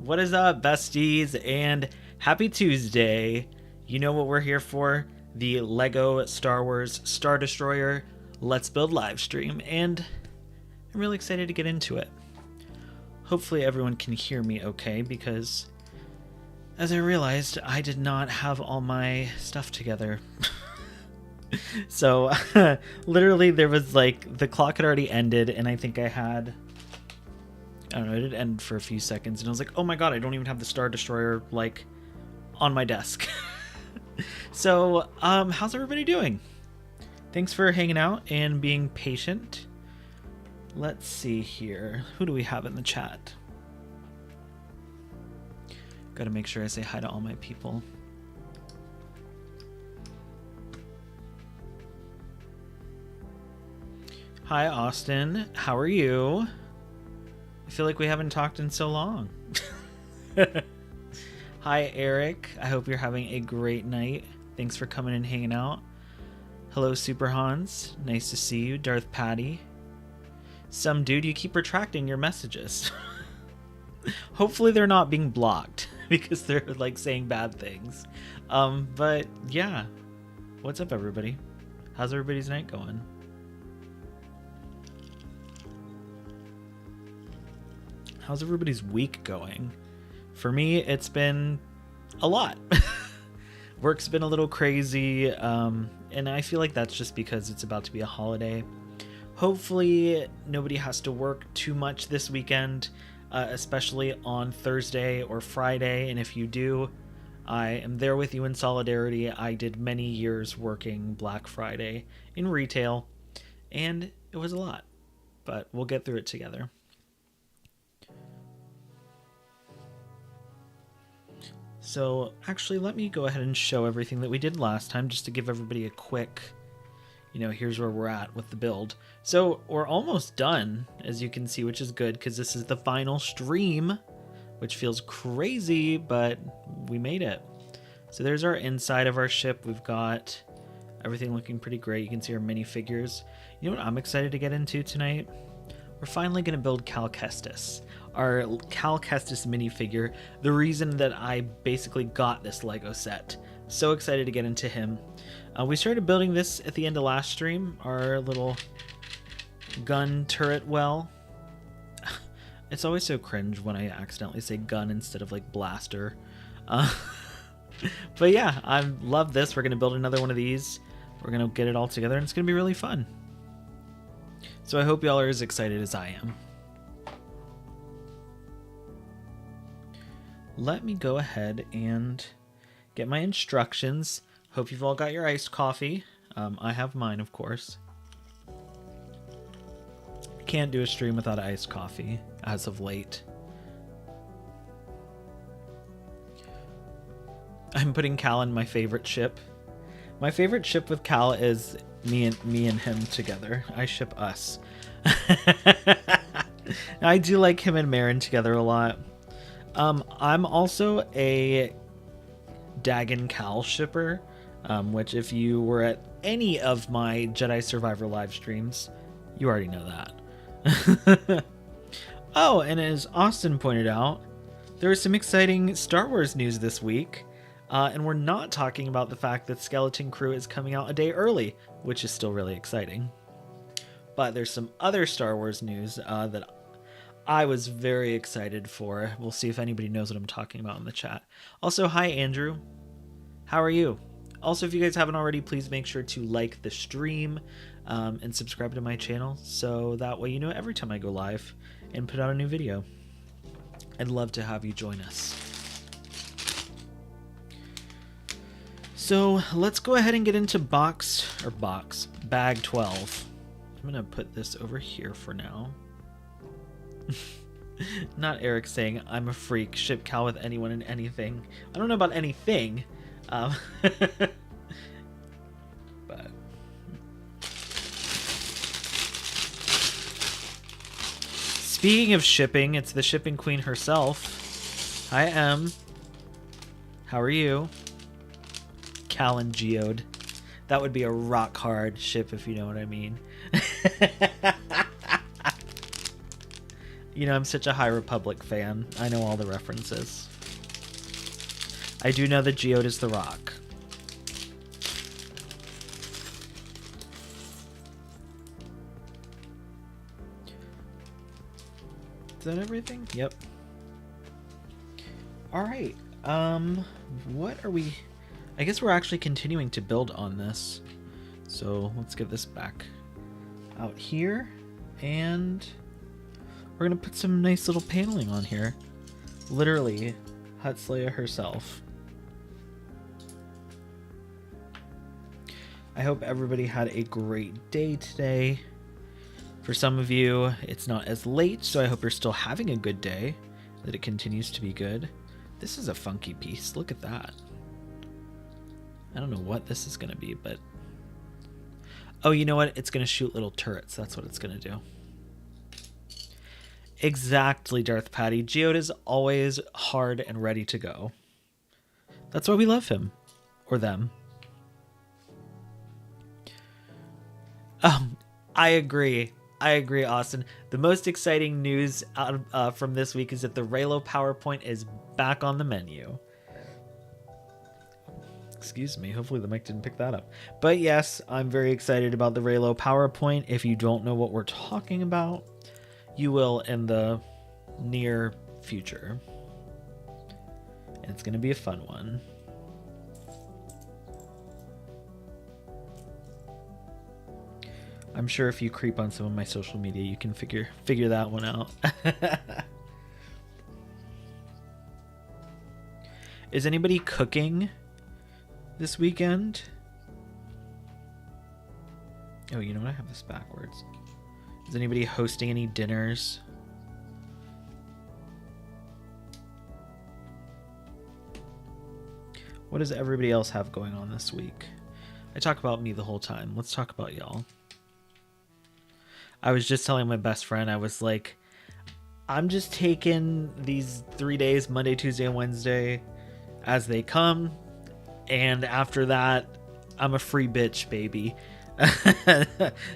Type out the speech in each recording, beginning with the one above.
What is up, besties, and happy Tuesday. You know what we're here for, the Lego Star Wars Star Destroyer Let's Build live stream, and I'm really excited to get into it. Hopefully everyone can hear me okay, because as I realized, I did not have all my stuff together. So literally there was like, the clock had already ended, and I think I had, I don't know, it had ended for a few seconds, and I was like, oh my god, I don't even have the Star Destroyer like on my desk. So how's everybody doing? Thanks for hanging out and being patient. Let's see here, who do we have in the chat? Gotta make sure I say hi to all my people. Hi, Austin. How are you? I feel like we haven't talked in so long. Hi, Eric. I hope you're having a great night. Thanks for coming and hanging out. Hello, Super Hans. Nice to see you. Darth Patty. Some dude, you keep retracting your messages. Hopefully they're not being blocked because they're like saying bad things. But yeah. What's up, everybody? How's everybody's night going? How's everybody's week going? For me, it's been a lot. Work's been a little crazy, and I feel like that's just because it's about to be a holiday. Hopefully, nobody has to work too much this weekend, especially on Thursday or Friday, and if you do, I am there with you in solidarity. I did many years working Black Friday in retail, and it was a lot, but we'll get through it together. So actually, let me go ahead and show everything that we did last time, just to give everybody a quick, here's where we're at with the build. So we're almost done, as you can see, which is good, because this is the final stream, which feels crazy, but we made it. So there's our inside of our ship. We've got everything looking pretty great. You can see our minifigures. You know what I'm excited to get into tonight? We're finally going to build Cal Kestis, our Cal Kestis minifigure, the reason that I basically got this Lego set. So excited to get into him. We started building this at the end of last stream, our little gun turret well. It's always so cringe when I accidentally say gun instead of like blaster. But yeah, I love this. We're going to build another one of these. We're going to get it all together, and it's going to be really fun. So I hope y'all are as excited as I am. Let me go ahead and get my instructions. Hope you've all got your iced coffee. I have mine, of course. Can't do a stream without iced coffee, as of late. I'm putting Cal in my favorite ship. My favorite ship with Cal is me and him together. I ship us. I do like him and Marin together a lot. I'm also a Dagon Cal shipper, which if you were at any of my Jedi Survivor live streams, you already know that. Oh, and as Austin pointed out, there was some exciting Star Wars news this week. And we're not talking about the fact that Skeleton Crew is coming out a day early, which is still really exciting. But there's some other Star Wars news that I was very excited for. We'll see if anybody knows what I'm talking about in the chat. Also, hi Andrew. How are you? Also, if you guys haven't already, please make sure to like the stream and subscribe to my channel, so that way you know every time I go live and put out a new video. I'd love to have you join us. So let's go ahead and get into bag 12. I'm gonna put this over here for now. Not Eric saying I'm a freak, ship Cal with anyone and anything. I don't know about anything, but speaking of shipping, it's the shipping queen herself. Hi Em. How are you? Cal and Geode. That would be a rock hard ship, if you know what I mean. You know, I'm such a High Republic fan. I know all the references. I do know that Geoda's the Rock. Is that everything? Yep. Alright. What are we... I guess we're actually continuing to build on this. So let's get this back out here. And we're going to put some nice little paneling on here. Literally, Hutzleia herself. I hope everybody had a great day today. For some of you, it's not as late, so I hope you're still having a good day, that it continues to be good. This is a funky piece. Look at that. I don't know what this is going to be, but... Oh, you know what? It's going to shoot little turrets. That's what it's going to do. Exactly, Darth Patty. Geoda's always hard and ready to go. That's why we love him. Or them. I agree. I agree, Austin. The most exciting news out from this week is that the Raylo PowerPoint is back on the menu. Excuse me. Hopefully the mic didn't pick that up. But yes, I'm very excited about the Raylo PowerPoint. If you don't know what we're talking about, you will in the near future. And it's going to be a fun one. I'm sure if you creep on some of my social media, you can figure that one out. Is anybody cooking this weekend? Oh, you know what? I have this backwards. Is anybody hosting any dinners? What does everybody else have going on this week? I talk about me the whole time. Let's talk about y'all. I was just telling my best friend, I was like, I'm just taking these 3 days, Monday, Tuesday, and Wednesday, as they come. And after that, I'm a free bitch, baby.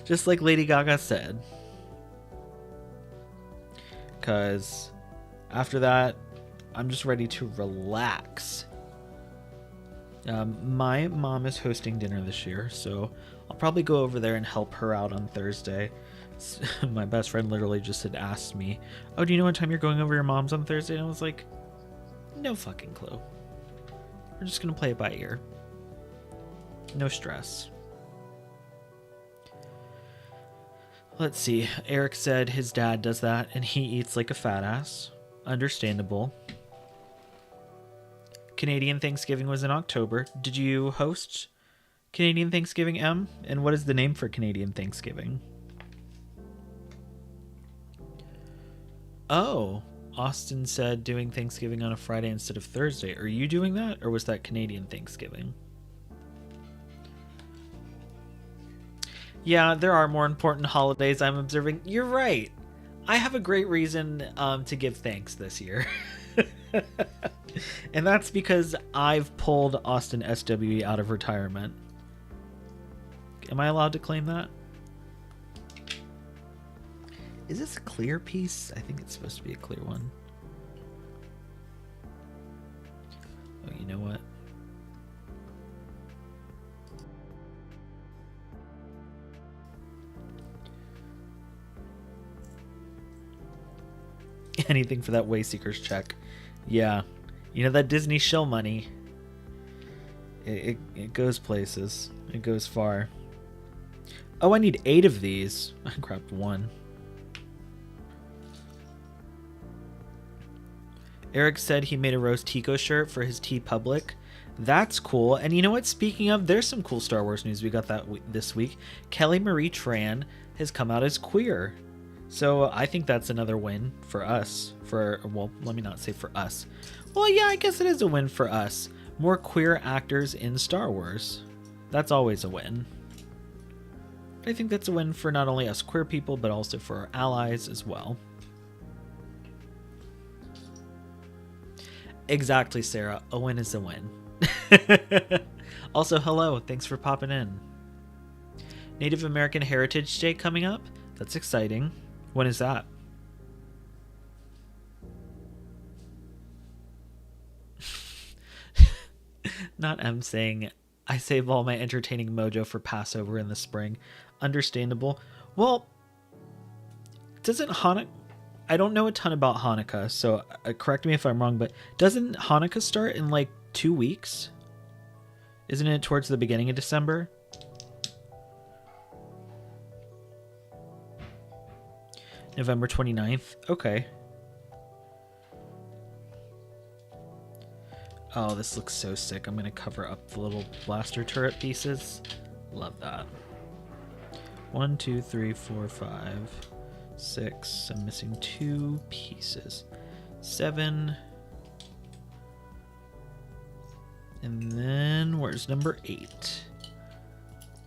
Just like Lady Gaga said. Because after that, I'm just ready to relax. My mom is hosting dinner this year, so I'll probably go over there and help her out on Thursday. My best friend literally just had asked me, oh, do you know what time you're going over your mom's on Thursday? And I was like, no fucking clue. We're just going to play it by ear. No stress. Let's see. Eric said his dad does that and he eats like a fat ass. Understandable. Canadian Thanksgiving was in October. Did you host Canadian Thanksgiving, M? And what is the name for Canadian Thanksgiving? Oh, Austin said doing Thanksgiving on a Friday instead of Thursday. Are you doing that, or was that Canadian Thanksgiving? Yeah, there are more important holidays I'm observing. You're right. I have a great reason to give thanks this year. And that's because I've pulled Austin SWE out of retirement. Am I allowed to claim that? Is this a clear piece? I think it's supposed to be a clear one. Oh, you know what? Anything for that Wayseekers check. Yeah. You know that Disney shill money. It goes places. It goes far. Oh, I need 8 of these. I grabbed 1. Eric said he made a Rose Tico shirt for his TeePublic. That's cool. And you know what? Speaking of, there's some cool Star Wars news we got this week. Kelly Marie Tran has come out as queer. So I think that's another win for us. Well, let me not say for us. Well, yeah, I guess it is a win for us. More queer actors in Star Wars. That's always a win. I think that's a win for not only us queer people, but also for our allies as well. Exactly, Sarah. A win is a win. Also, hello. Thanks for popping in. Native American Heritage Day coming up. That's exciting. When is that? Not M saying, I save all my entertaining mojo for Passover in the spring. Understandable. Well, doesn't Hanukkah... I don't know a ton about Hanukkah, so correct me if I'm wrong, but doesn't Hanukkah start in like 2 weeks? Isn't it towards the beginning of December? November 29th? Okay. Oh, this looks so sick. I'm going to cover up the little blaster turret pieces. Love that. 1, 2, 3, 4, 5, 6. I'm missing 2 pieces. 7. And then where's number 8?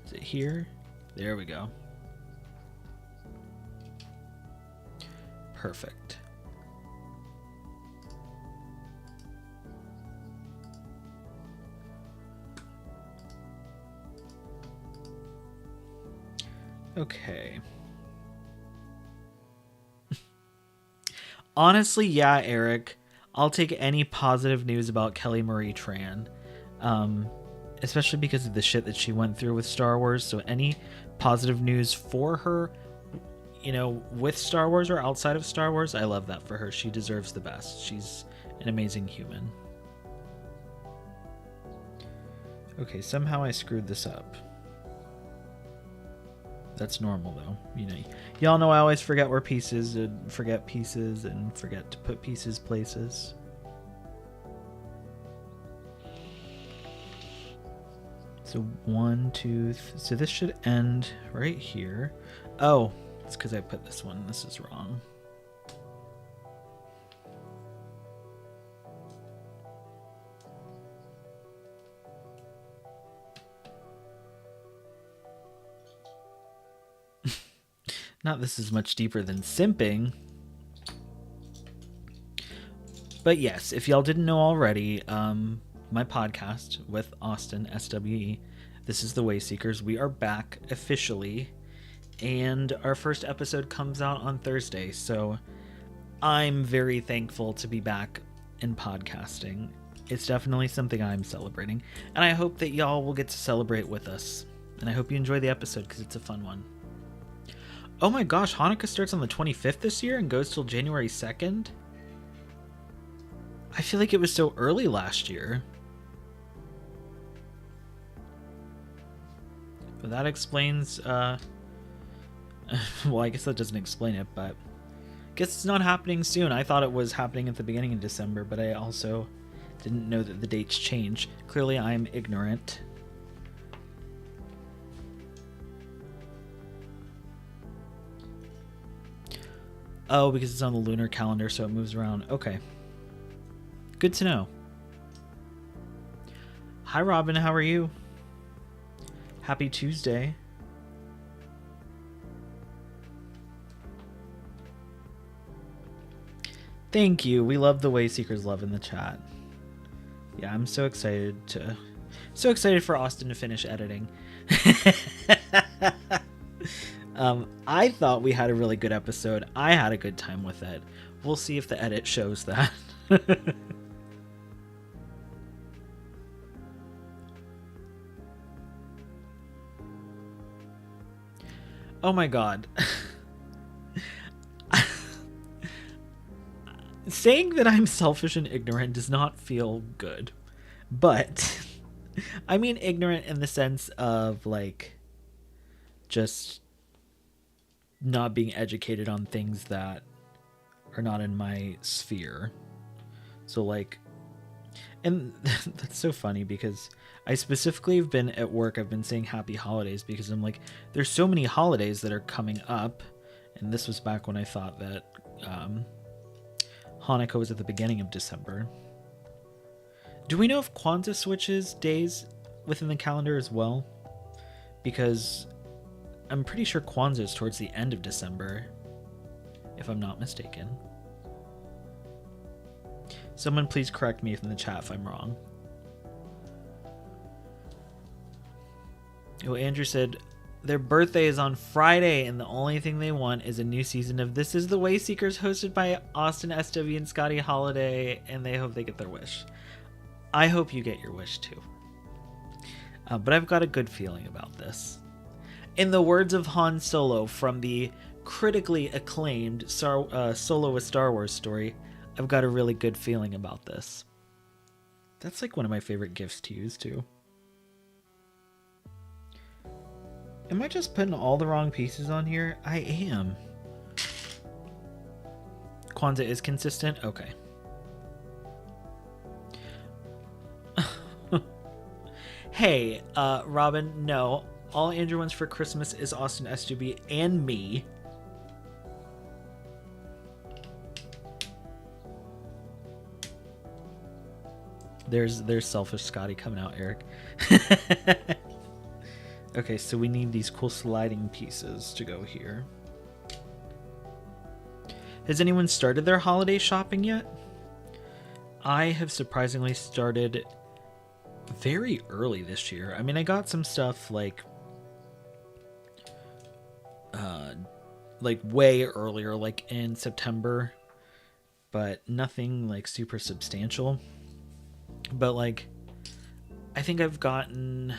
Is it here? There we go. Perfect. Okay. Honestly, yeah, Eric. I'll take any positive news about Kelly Marie Tran. Especially because of the shit that she went through with Star Wars. So any positive news for her, you know, with Star Wars or outside of Star Wars, I love that for her. She deserves the best. She's an amazing human. Okay, somehow I screwed this up. That's normal, though. You know, y'all know I always forget where pieces and forget pieces and forget to put pieces places. So 1, 2, so this should end right here. Oh, it's because I put this one. This is wrong. Not this is much deeper than simping. But yes, if y'all didn't know already, my podcast with Austin, SWE, this is The Wayseekers. We are back officially, and our first episode comes out on Thursday, so I'm very thankful to be back in podcasting. It's definitely something I'm celebrating, and I hope that y'all will get to celebrate with us. And I hope you enjoy the episode, because it's a fun one. Oh my gosh, Hanukkah starts on the 25th this year and goes till January 2nd? I feel like it was so early last year. But that explains, well, I guess that doesn't explain it, but I guess it's not happening soon. I thought it was happening at the beginning of December, but I also didn't know that the dates change. Clearly, I'm ignorant. Oh, because it's on the lunar calendar, so it moves around. Okay. Good to know. Hi, Robin. How are you? Happy Tuesday. Thank you. We love the Wayseekers love in the chat. Yeah, I'm so excited for Austin to finish editing. I thought we had a really good episode. I had a good time with it. We'll see if the edit shows that. Oh my god. Saying that I'm selfish and ignorant does not feel good. But I mean ignorant in the sense of like just not being educated on things that are not in my sphere. So like, and that's so funny because I specifically have been at work, I've been saying happy holidays because I'm like, there's so many holidays that are coming up. And this was back when I thought that Hanukkah was at the beginning of December. Do we know if Kwanzaa switches days within the calendar as well? Because I'm pretty sure Kwanzaa is towards the end of December, if I'm not mistaken. Someone please correct me in the chat if I'm wrong. Oh, Andrew said their birthday is on Friday and the only thing they want is a new season of This is the Wayseekers hosted by Austin, SW, and Scotty Holiday, and they hope they get their wish. I hope you get your wish too. But I've got a good feeling about this. In the words of Han Solo from the critically acclaimed Solo: A Star Wars Story, I've got a really good feeling about this. That's like one of my favorite gifts to use too. Am I just putting all the wrong pieces on here? I am. Kwanzaa is consistent? Okay. Hey, Robin, no. All Andrew wants for Christmas is Austin S2B and me. There's selfish Scotty coming out, Eric. Okay, so we need these cool sliding pieces to go here. Has anyone started their holiday shopping yet? I have surprisingly started very early this year. I mean, I got some stuff like way earlier, like in September, but nothing like super substantial. But like, I think I've gotten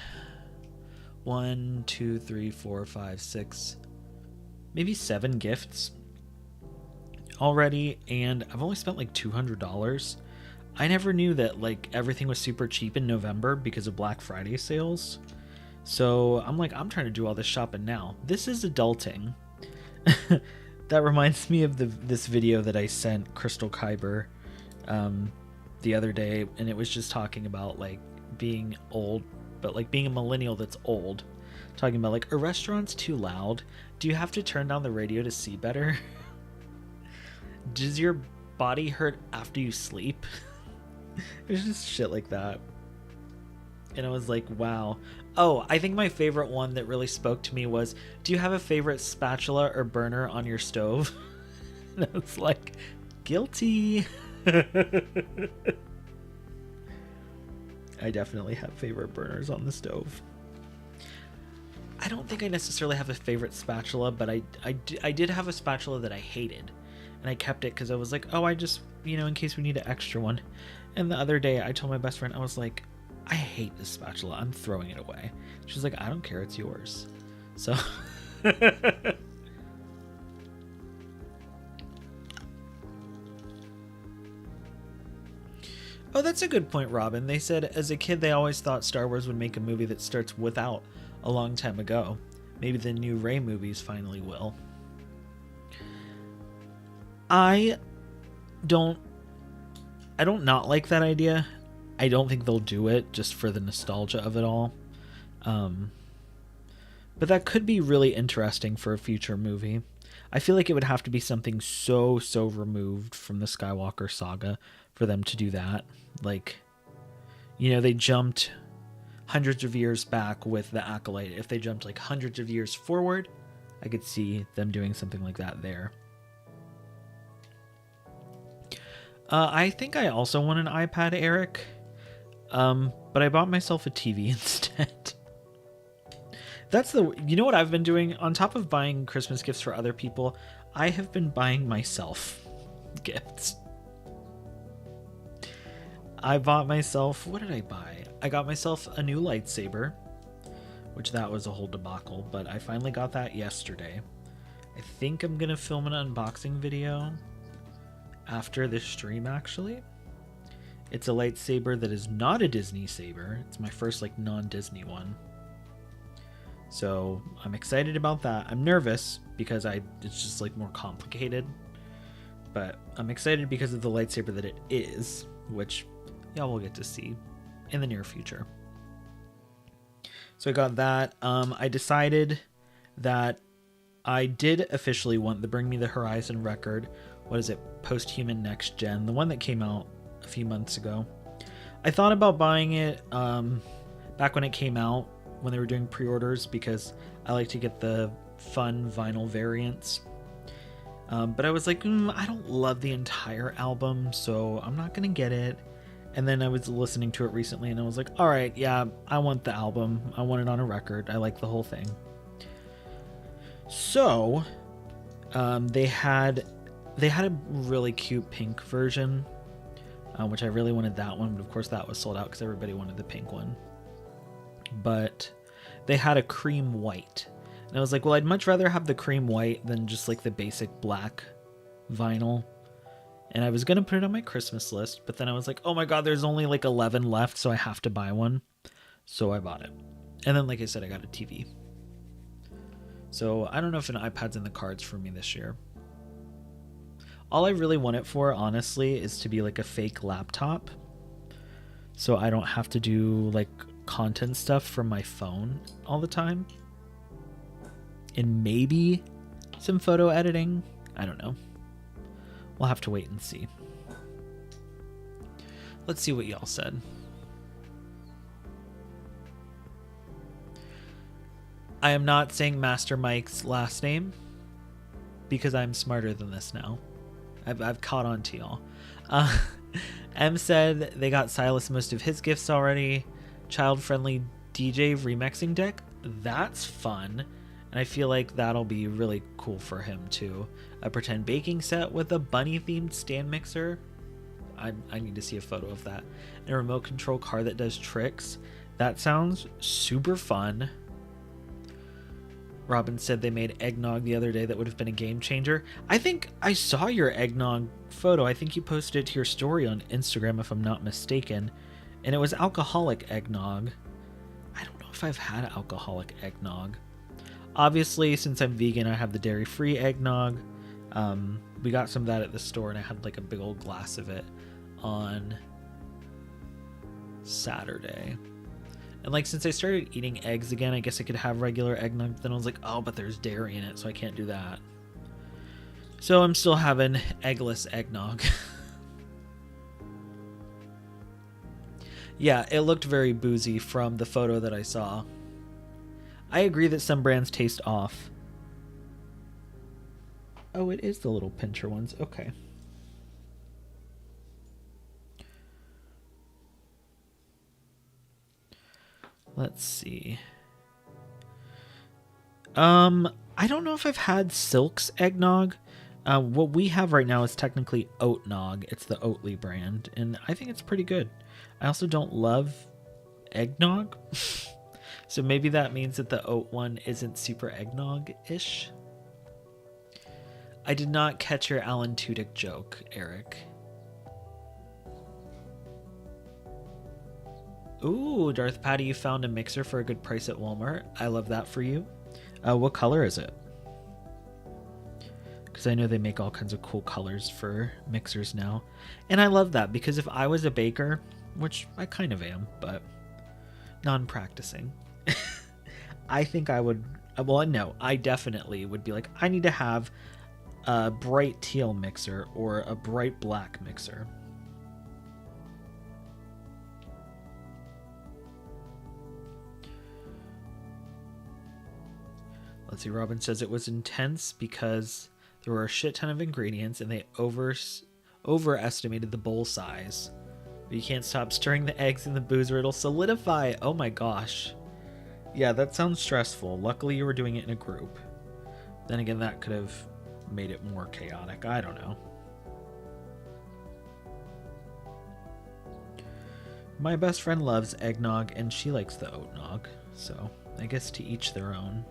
1, 2, 3, 4, 5, 6, maybe 7 gifts already, and I've only spent like $200. I never knew that like everything was super cheap in November because of Black Friday sales. So I'm like, I'm trying to do all this shopping now. This is adulting. That reminds me of this video that I sent Crystal Kyber the other day, and it was just talking about like being old, but like being a millennial that's old. Talking about like, are restaurants too loud? Do you have to turn down the radio to see better? Does your body hurt after you sleep? It was just shit like that. And I was like, wow. Oh, I think my favorite one that really spoke to me was, do you have a favorite spatula or burner on your stove? And I was like, guilty. I definitely have favorite burners on the stove. I don't think I necessarily have a favorite spatula, but I did have a spatula that I hated. And I kept it because I was like, oh, I just, in case we need an extra one. And the other day I told my best friend, I was like, I hate this spatula. I'm throwing it away. She's like, I don't care. It's yours. So. Oh, that's a good point, Robin. They said as a kid, they always thought Star Wars would make a movie that starts without a long time ago. Maybe the new Rey movies finally will. I don't not like that idea. I don't think they'll do it just for the nostalgia of it all. But that could be really interesting for a future movie. I feel like it would have to be something so removed from the Skywalker saga for them to do that. Like, they jumped hundreds of years back with the Acolyte. If they jumped like hundreds of years forward, I could see them doing something like that there. I think I also want an iPad, Eric. But I bought myself a TV instead. You know what I've been doing? On top of buying Christmas gifts for other people, I have been buying myself gifts. I bought myself, what did I buy? I got myself a new lightsaber, which that was a whole debacle, but I finally got that yesterday. I think I'm going to film an unboxing video after this stream, actually. It's a lightsaber that is not a Disney saber. It's my first like non-Disney one. So I'm excited about that. I'm nervous because it's just like more complicated. But I'm excited because of the lightsaber that it is, which y'all will get to see in the near future. So I got that. I decided that I did officially want the Bring Me the Horizon record. What is it? Post-Human Next Gen. The one that came out a few months ago. I thought about buying it back when it came out, when they were doing pre-orders, because I like to get the fun vinyl variants. But I was like, I don't love the entire album, so I'm not gonna get it. And then I was listening to it recently and I was like, all right, yeah, I want the album. I want it on a record. I like the whole thing. So they had a really cute pink version, which I really wanted that one, but of course that was sold out because everybody wanted the pink one. but they had a cream white. And I was like, well, I'd much rather have the cream white than just like the basic black vinyl. And I was going to put it on my Christmas list, but then I was like, oh my God, there's only like 11 left, so I have to buy one. So I bought it. And then, like I said, I got a TV. So I don't know if an iPad's in the cards for me this year. All I really want it for, honestly, is to be like a fake laptop. So I don't have to do like content stuff from my phone all the time. And maybe some photo editing. I don't know. We'll have to wait and see. Let's see what y'all said. I am not saying Master Mike's last name because I'm smarter than this now. I've caught on to y'all. M said they got Silas most of his gifts already. Child-friendly DJ remixing deck. That's fun. And I feel like that'll be really cool for him too. A pretend baking set with a bunny-themed stand mixer. I need to see a photo of that. And a remote control car that does tricks. That sounds super fun. Robin said they made eggnog the other day that would have been a game changer. I think I saw your eggnog photo. I think you posted it to your story on Instagram if I'm not mistaken. And it was alcoholic eggnog. I don't know if I've had alcoholic eggnog. Obviously, since I'm vegan, I have the dairy-free eggnog. We got some of that at the store, and I had like a big old glass of it on Saturday. And like, since I started eating eggs again, I guess I could have regular eggnog. Then I was like, oh, but there's dairy in it, so I can't do that. So I'm still having eggless eggnog. Yeah, it looked very boozy from the photo that I saw. I agree that some brands taste off. Oh, it is the little pincher ones. Okay. Let's see. I don't know if I've had Silk's eggnog. What we have right now is technically Oatnog. It's the Oatly brand, and I think it's pretty good. I also don't love eggnog. So maybe that means that the oat one isn't super eggnog-ish. I did not catch your Alan Tudyk joke, Eric. Ooh, Darth Patty, you found a mixer for a good price at Walmart. I love that for you. What color is it? Because I know they make all kinds of cool colors for mixers now. And I love that because if I was a baker, which I kind of am, but non-practicing, I think I would, well, no, I definitely would be like, I need to have a bright teal mixer or a bright black mixer. Let's see, Robin says it was intense because there were a shit ton of ingredients and they overestimated the bowl size. But you can't stop stirring the eggs in the booze or it'll solidify. Oh my gosh. Yeah, that sounds stressful. Luckily you were doing it in a group. Then again, that could have made it more chaotic. I don't know. My best friend loves eggnog and she likes the oatnog. So I guess to each their own.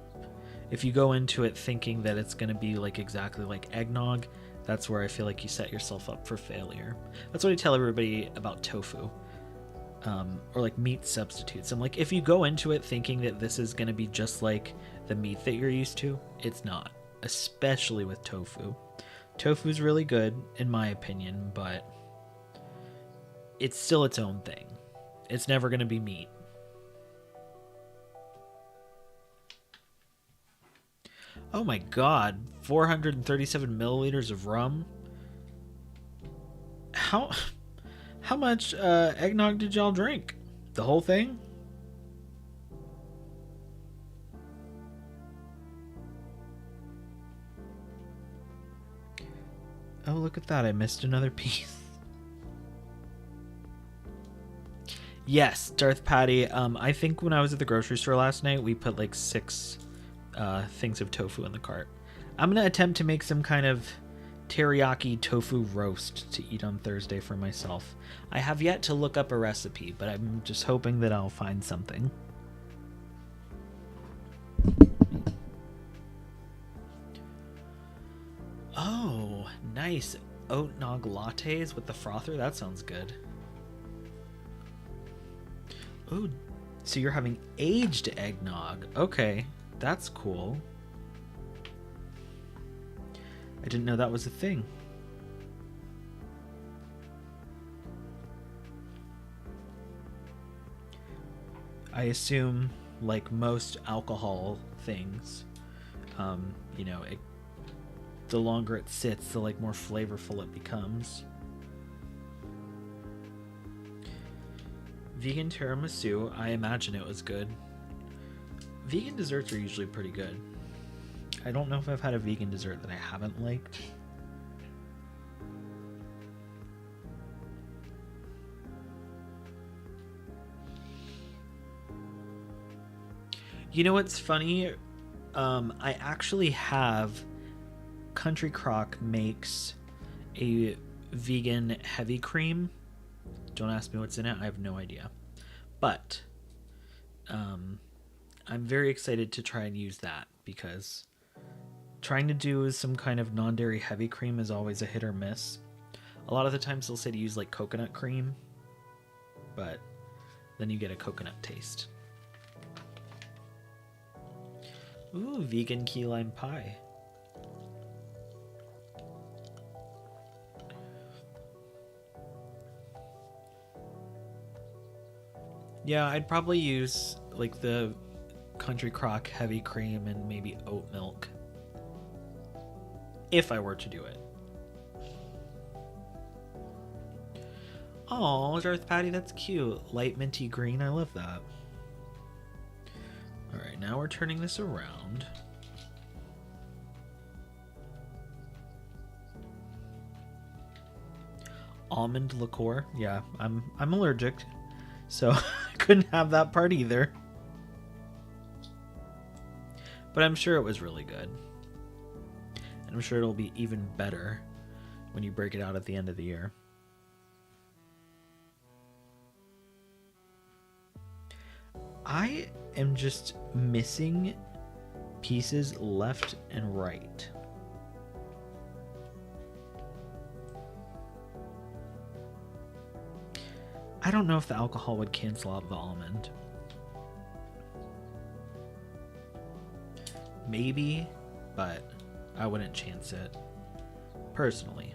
If you go into it thinking that it's going to be like exactly like eggnog, that's where I feel like you set yourself up for failure. That's what I tell everybody about tofu, or like meat substitutes. I'm like, if you go into it thinking that this is going to be just like the meat that you're used to, it's not, especially with tofu. Tofu is really good, in my opinion, but it's still its own thing. It's never going to be meat. Oh my god, 437 milliliters of rum? How much eggnog did y'all drink? The whole thing? Oh, look at that, I missed another piece. Yes, Darth Patty, I think when I was at the grocery store last night, we put like 6 things of tofu in the cart. I'm gonna attempt to make some kind of teriyaki tofu roast to eat on Thursday for myself. I have yet to look up a recipe, but I'm just hoping that I'll find something. Oh, nice. Oat nog lattes with the frother. That sounds good. Oh, so you're having aged eggnog. Okay, that's cool. I didn't know that was a thing. I assume, like most alcohol things, you know, the longer it sits, the like more flavorful it becomes. Vegan tiramisu, I imagine it was good. Vegan desserts are usually pretty good. I don't know if I've had a vegan dessert that I haven't liked. You know what's funny? I actually have Country Crock makes a vegan heavy cream. Don't ask me what's in it. I have no idea. But I'm very excited to try and use that because trying to do some kind of non-dairy heavy cream is always a hit or miss. A lot of the times they'll say to use like coconut cream, but then you get a coconut taste. Ooh, vegan key lime pie. Yeah, I'd probably use like the Country Crock heavy cream and maybe oat milk if I were to do it. Oh, Darth Patty, that's cute. Light minty green, I love that. Alright, now we're turning this around. Almond liqueur. Yeah, I'm allergic, so I couldn't have that part either. But I'm sure it was really good. And I'm sure it'll be even better when you break it out at the end of the year. I am just missing pieces left and right. I don't know if the alcohol would cancel out the almond. Maybe, but I wouldn't chance it personally.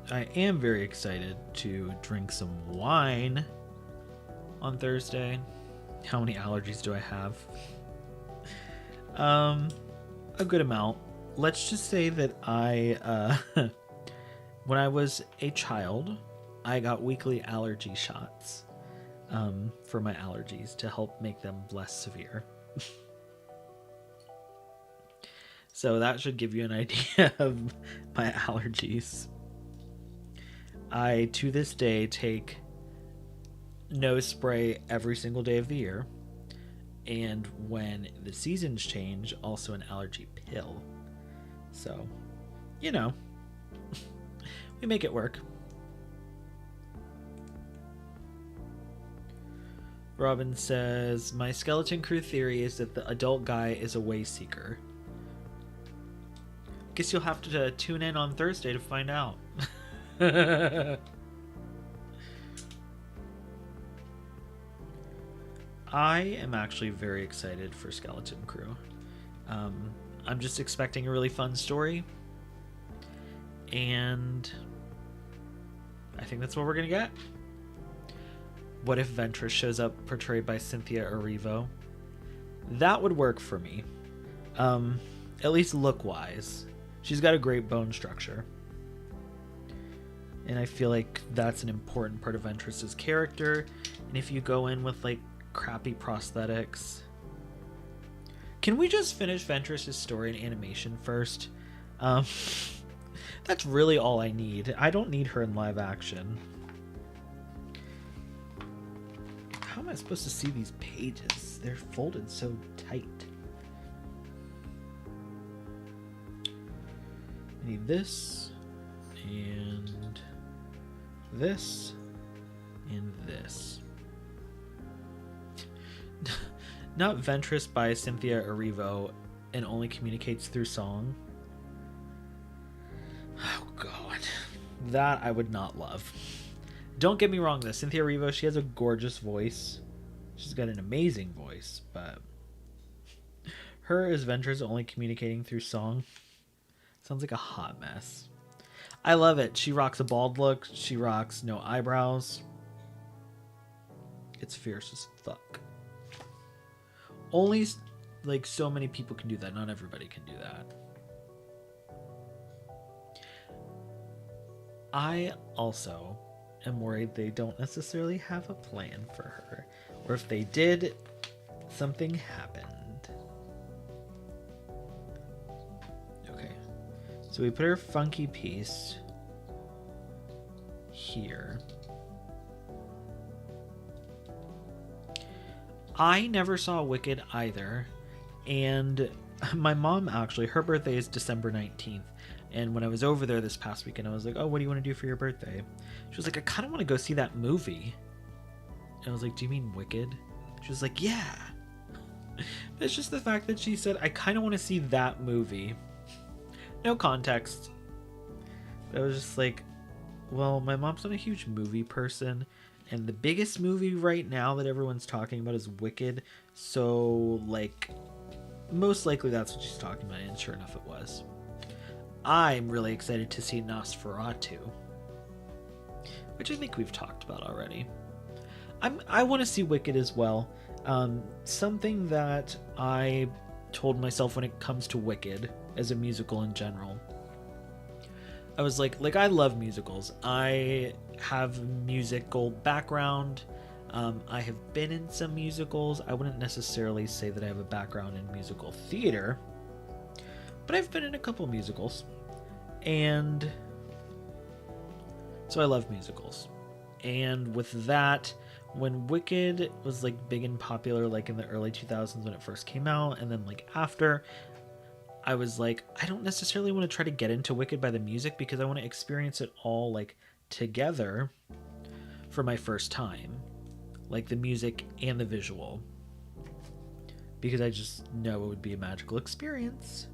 I am very excited to drink some wine on Thursday. How many allergies do I have? A good amount. Let's just say that I when I was a child, I got weekly allergy shots for my allergies to help make them less severe. So that should give you an idea of my allergies. I, to this day, take nose spray every single day of the year. And when the seasons change, also an allergy pill. So, you know, we make it work. Robin says, my skeleton crew theory is that the adult guy is a way seeker. Guess you'll have to tune in on Thursday to find out. I am actually very excited for Skeleton Crew. I'm just expecting a really fun story. And I think that's what we're going to get. What if Ventress shows up portrayed by Cynthia Erivo? That would work for me. At least look-wise. She's got a great bone structure. And I feel like that's an important part of Ventress's character. And if you go in with, like, crappy prosthetics... Can we just finish Ventress's story and animation first? That's really all I need. I don't need her in live action. How am I supposed to see these pages? They're folded so tight. I need this, and this, and this. Not Ventress by Cynthia Erivo and only communicates through song. Oh god. That I would not love. Don't get me wrong though, Cynthia Erivo, she has a gorgeous voice. She's got an amazing voice, but her as Ventress only communicating through song sounds like a hot mess. I love it. She rocks a bald look. She rocks no eyebrows. It's fierce as fuck. Only like so many people can do that. Not everybody can do that. I also am worried they don't necessarily have a plan for her. Or if they did, something happened. Okay. So we put her funky piece here. I never saw Wicked either, and my mom actually, her birthday is December 19th, and when I was over there this past weekend, I was like, oh, what do you want to do for your birthday? She was like, I kind of want to go see that movie. And I was like, do you mean Wicked? She was like, yeah. It's just the fact that she said, I kind of want to see that movie. No context. But I was just like, well, my mom's not a huge movie person, and the biggest movie right now that everyone's talking about is Wicked, so, like, most likely that's what she's talking about, and sure enough it was. I'm really excited to see Nosferatu, which I think we've talked about already. I want to see Wicked as well. Something that I told myself when it comes to Wicked, as a musical in general, I was like I love musicals. I have musical background. I have been in some musicals. I wouldn't necessarily say that I have a background in musical theater, but I've been in a couple musicals. And so I love musicals. And with that, when Wicked was like big and popular, like in the early 2000s when it first came out, and then like after, I was like, I don't necessarily want to try to get into Wicked by the music because I want to experience it all like together for my first time, like the music and the visual, because I just know it would be a magical experience.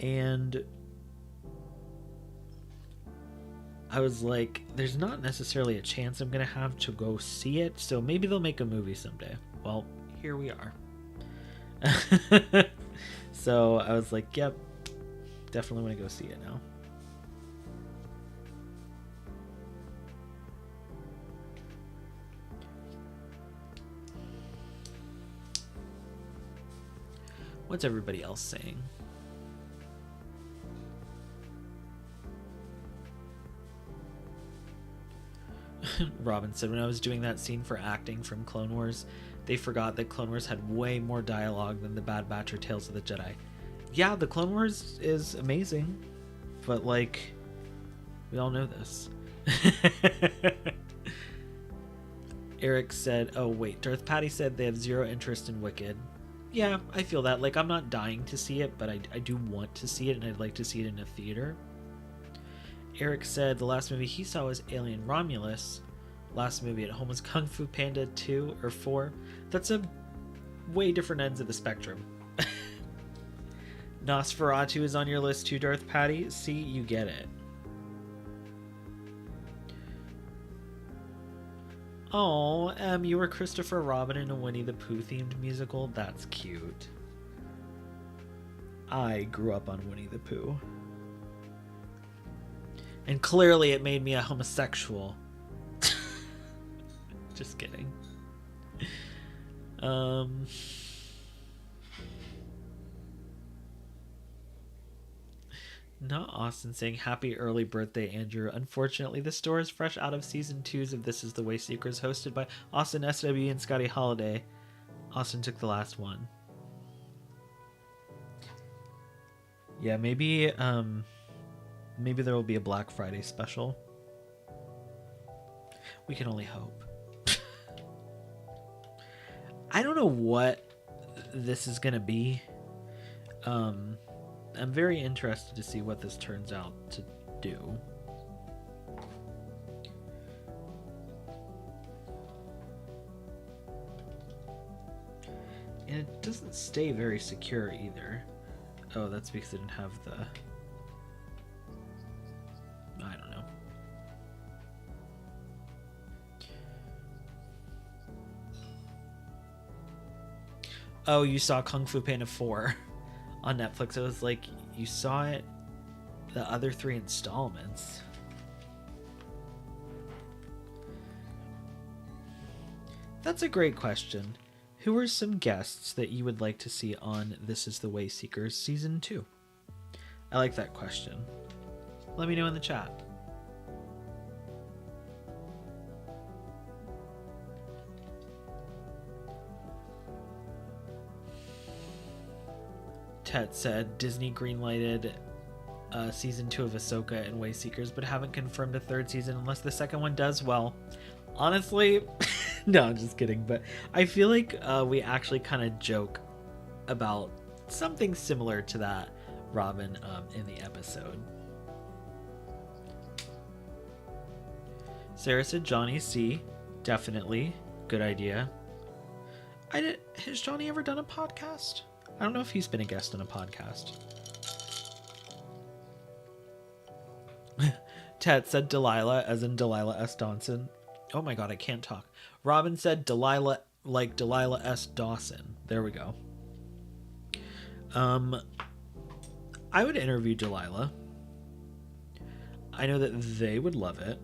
And I was like, there's not necessarily a chance I'm gonna have to go see it, so maybe they'll make a movie someday. Well, here we are. So I was like, yep, definitely want to go see it now. What's everybody else saying? Robin said, when I was doing that scene for acting from Clone Wars, they forgot that Clone Wars had way more dialogue than the Bad Batch or Tales of the Jedi. Yeah, the Clone Wars is amazing, but like, we all know this. Eric said, oh wait, Darth Patty said they have zero interest in Wicked. Yeah, I feel that. Like, I'm not dying to see it, but I do want to see it, and I'd like to see it in a theater. Eric said the last movie he saw was Alien Romulus. Last movie at home was Kung Fu Panda 2 or 4. That's a way different ends of the spectrum. Nosferatu is on your list too, Darth Patty. See, you get it. Oh, you were Christopher Robin in a Winnie the Pooh themed musical? That's cute. I grew up on Winnie the Pooh. And clearly it made me a homosexual. Just kidding. Not Austin saying, happy early birthday, Andrew. Unfortunately, the store is fresh out of season 2s of This Is the Way Secrets, hosted by Austin SW and Scotty Holiday. Austin took the last one. Yeah, maybe there will be a Black Friday special. We can only hope. I don't know what this is gonna be. I'm very interested to see what this turns out to do. And it doesn't stay very secure either. Oh, that's because it didn't have the... I don't know. Oh, you saw Kung Fu Panda 4 on Netflix. It was like, you saw it the other 3 installments. That's a great question. Who are some guests that you would like to see on This Is the Way Seekers Season 2? I like that question. Let me know in the chat. Tet said Disney greenlighted Season 2 of Ahsoka and Way Seekers, but haven't confirmed a 3rd season unless the 2nd one does well. Honestly... No, I'm just kidding, but I feel like we actually kind of joke about something similar to that, Robin, in the episode. Sarah said Johnny C. Definitely. Good idea. Has Johnny ever done a podcast? I don't know if he's been a guest on a podcast. Ted said Delilah, as in Delilah S. Dawson. Oh my god, I can't talk. Robin said Delilah, like Delilah S. Dawson. There we go. I would interview Delilah. I know that they would love it.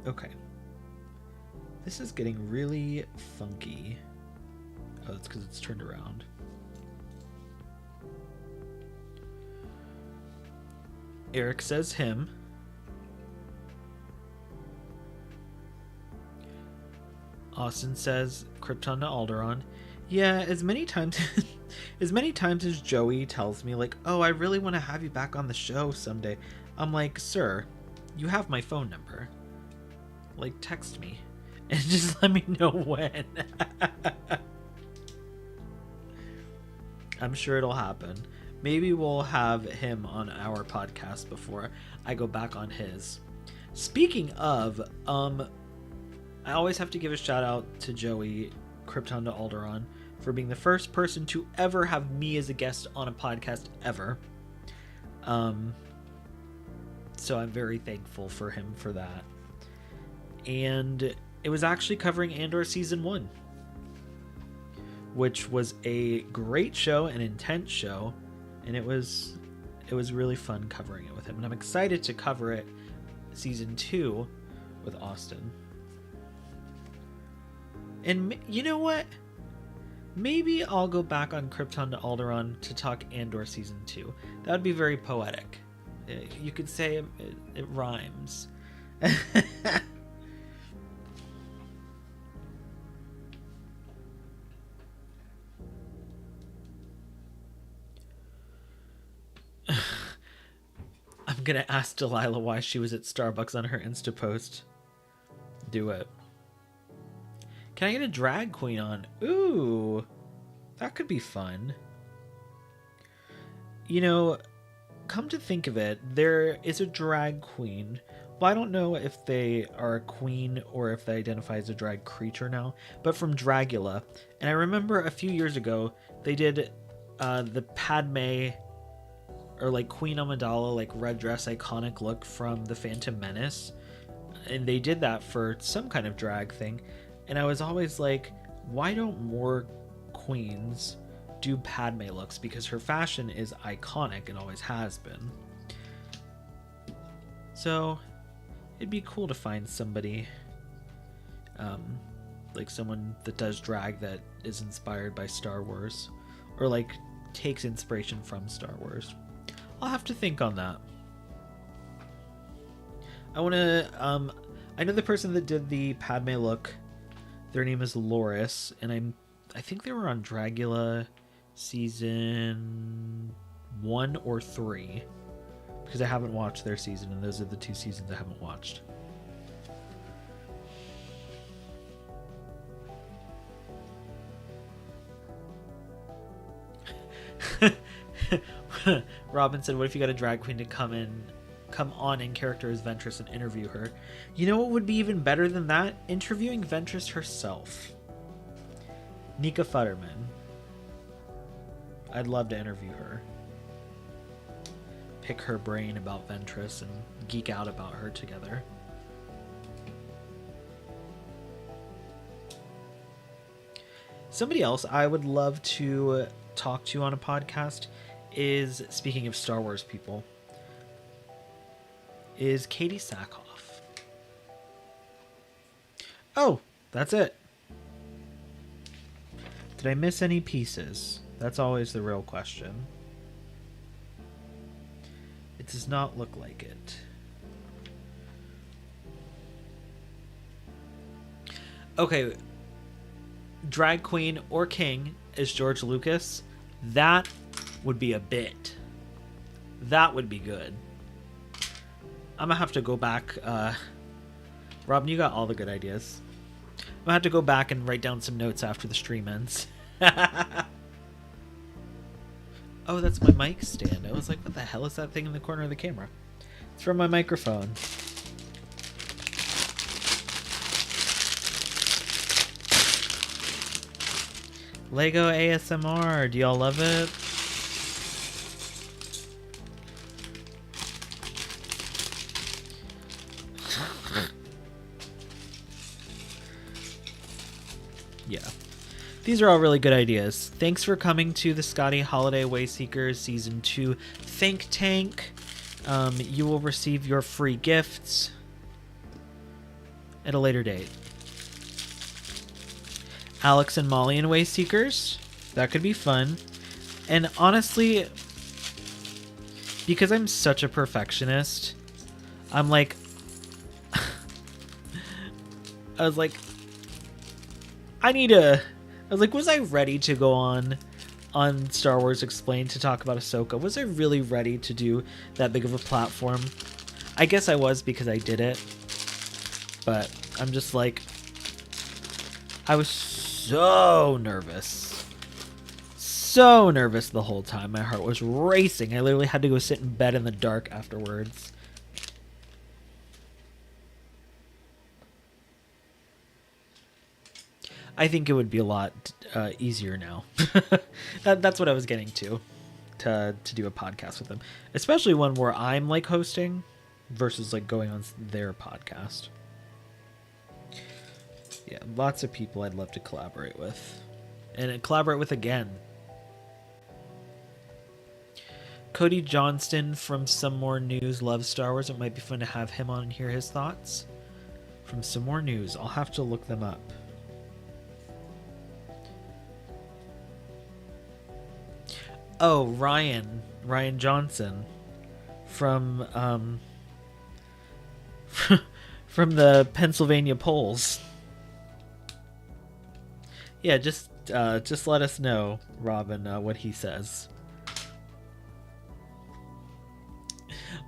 Okay. This is getting really funky. Oh, that's because it's turned around. Eric says him. Austin says Krypton to Alderaan. Yeah, as many times as Joey tells me, like, oh, I really want to have you back on the show someday. I'm like, sir, you have my phone number. Like, text me and just let me know when. I'm sure it'll happen. Maybe we'll have him on our podcast before I go back on his. Speaking of, I always have to give a shout out to Joey, Krypton to Alderaan, for being the first person to ever have me as a guest on a podcast ever. So I'm very thankful for him for that. And it was actually covering Andor Season 1, which was a great show, an intense show, and it was really fun covering it with him. And I'm excited to cover it Season 2 with Austin. And you know what? Maybe I'll go back on Krypton to Alderaan to talk Andor Season 2. That would be very poetic. You could say it rhymes. I'm gonna ask Delilah why she was at Starbucks on her Insta post. Do it. Can I get a drag queen on? Ooh, that could be fun. You know, come to think of it, there is a drag queen. Well, I don't know if they are a queen or if they identify as a drag creature now, but from Dragula. And I remember a few years ago, they did the Padme, or like Queen Amidala, like red dress iconic look from The Phantom Menace. And they did that for some kind of drag thing. And I was always like, why don't more queens do Padme looks? Because her fashion is iconic and always has been. So it'd be cool to find somebody, like someone that does drag that is inspired by Star Wars, or like takes inspiration from Star Wars. I'll have to think on that. I want to, I know the person that did the Padme look. Their name is Loris, and I think they were on Dragula season 1 or 3, because I haven't watched their season, and those are the 2 seasons I haven't watched. Robin said, what if you got a drag queen to come come on in character as Ventress and interview her. You know what would be even better than that? Interviewing Ventress herself. Nika Futterman. I'd love to interview her. Pick her brain about Ventress and geek out about her together. Somebody else I would love to talk to on a podcast is, speaking of Star Wars people, is Katie Sackhoff. Oh, that's it. Did I miss any pieces? That's always the real question. It does not look like it. Okay. Drag queen or king is George Lucas. That would be a bit. That would be good. I'm gonna have to go back. Robin, you got all the good ideas. I'm gonna have to go back and write down some notes after the stream ends. Oh, that's my mic stand. I was like, what the hell is that thing in the corner of the camera? It's from my microphone. Lego ASMR. Do y'all love it? Yeah. These are all really good ideas. Thanks for coming to the Scotty Holiday Wayseekers Season 2 Think Tank. You will receive your free gifts at a later date. Alex and Molly and Wayseekers. That could be fun. And honestly, because I'm such a perfectionist, I'm like... I was like, was I ready to go on Star Wars Explained to talk about Ahsoka? Was I really ready to do that big of a platform? I guess I was, because I did it. But I'm just like, I was so nervous. So nervous the whole time. My heart was racing. I literally had to go sit in bed in the dark afterwards. I think it would be a lot easier now. That's what I was getting to do a podcast with them, especially one where I'm like hosting versus like going on their podcast. Yeah, lots of people I'd love to collaborate with, and collaborate with again. Cody Johnston from Some More News loves Star Wars. It might be fun to have him on and hear his thoughts from Some More News. I'll have to look them up. Oh, Ryan Johnson from from the Pennsylvania polls. Yeah, just let us know, Robin, what he says.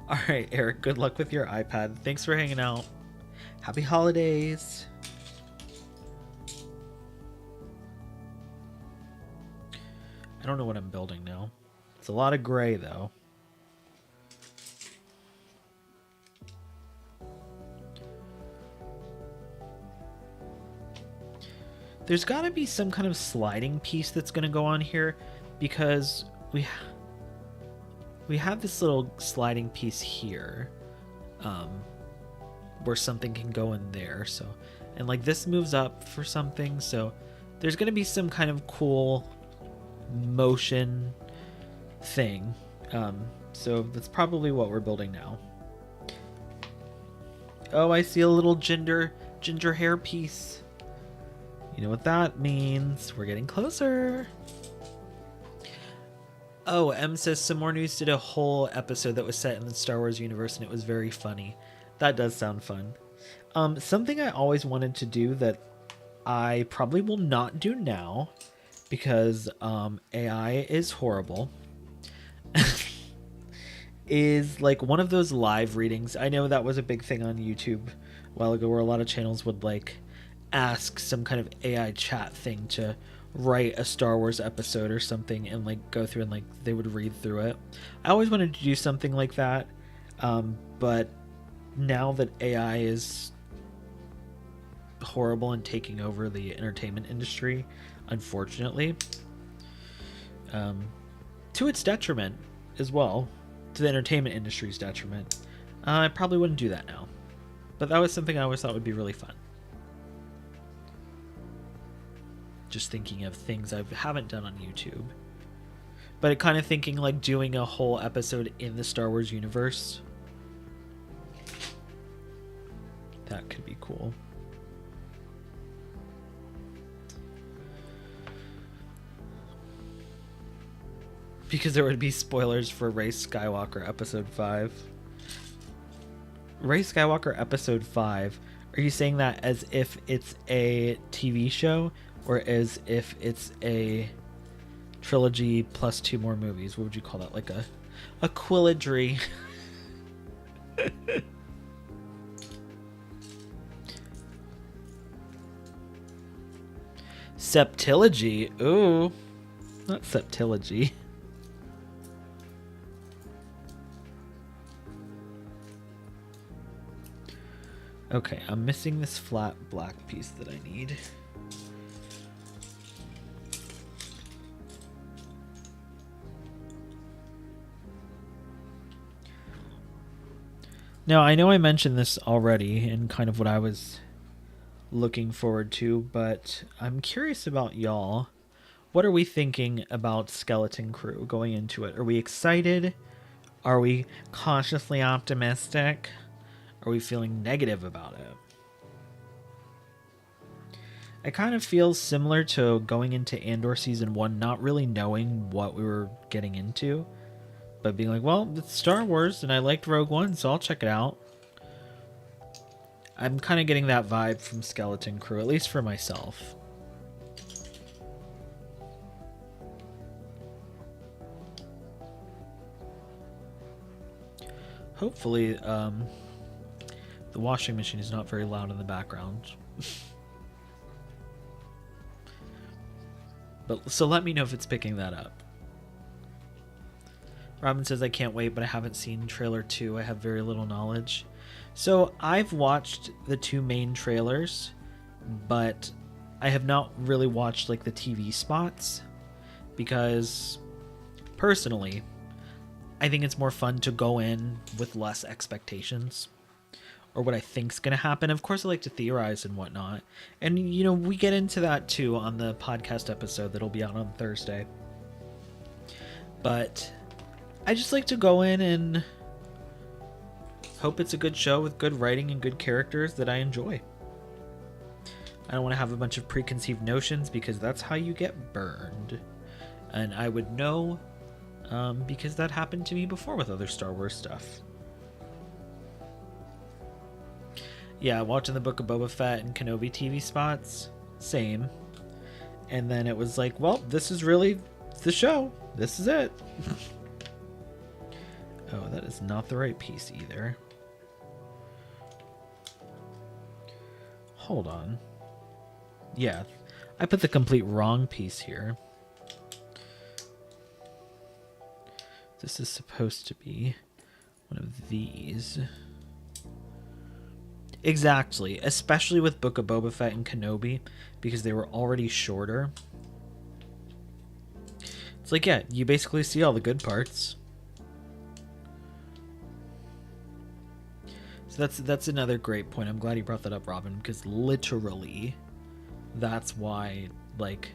All right, Eric, good luck with your iPad. Thanks for hanging out. Happy holidays. I don't know what I'm building now. It's a lot of gray, though. There's got to be some kind of sliding piece that's going to go on here, because we have this little sliding piece here, where something can go in there. So, and like this moves up for something. So there's going to be some kind of cool motion thing. So that's probably what we're building now. Oh, I see a little ginger hair piece. You know what that means. We're getting closer. Oh, M says Some More News did a whole episode that was set in the Star Wars universe, and it was very funny. That does sound fun. Something I always wanted to do that I probably will not do now, because AI is horrible, is like one of those live readings. I know that was a big thing on YouTube a while ago, where a lot of channels would like ask some kind of AI chat thing to write a Star Wars episode or something, and like go through and like they would read through it. I always wanted to do something like that. But now that AI is horrible and taking over the entertainment industry, unfortunately, to its detriment as well, to the entertainment industry's detriment, I probably wouldn't do that now. But that was something I always thought would be really fun. Just thinking of things I haven't done on YouTube. But kind of thinking like doing a whole episode in the Star Wars universe. That could be cool. Because there would be spoilers for Rey Skywalker Episode 5. Rey Skywalker Episode 5. Are you saying that as if it's a TV show or as if it's a trilogy plus 2 more movies? What would you call that? Like a quilladry. Septilogy. Ooh. Not septilogy. Okay, I'm missing this flat black piece that I need. Now, I know I mentioned this already and kind of what I was looking forward to, but I'm curious about y'all. What are we thinking about Skeleton Crew going into it? Are we excited? Are we cautiously optimistic? Are we feeling negative about it? I kind of feel similar to going into Andor Season 1, not really knowing what we were getting into, but being like, well, it's Star Wars, and I liked Rogue One, so I'll check it out. I'm kind of getting that vibe from Skeleton Crew, at least for myself. Hopefully, the washing machine is not very loud in the background. But so let me know if it's picking that up. Robin says, I can't wait, but I haven't seen trailer 2. I have very little knowledge. So I've watched the 2 main trailers, but I have not really watched like the TV spots because personally, I think it's more fun to go in with less expectations or what I think's going to happen. Of course, I like to theorize and whatnot. And, you know, we get into that too on the podcast episode that'll be out on Thursday. But I just like to go in and hope it's a good show with good writing and good characters that I enjoy. I don't want to have a bunch of preconceived notions because that's how you get burned. And I would know because that happened to me before with other Star Wars stuff. Yeah, watching the Book of Boba Fett and Kenobi TV spots, same. And then it was like, well, this is really the show. This is it. Oh, that is not the right piece either. Hold on. Yeah, I put the complete wrong piece here. This is supposed to be one of these. Exactly, especially with Book of Boba Fett and Kenobi, because they were already shorter. It's like, yeah, you basically see all the good parts. So that's another great point. I'm glad you brought that up, Robin, because literally, that's why, like,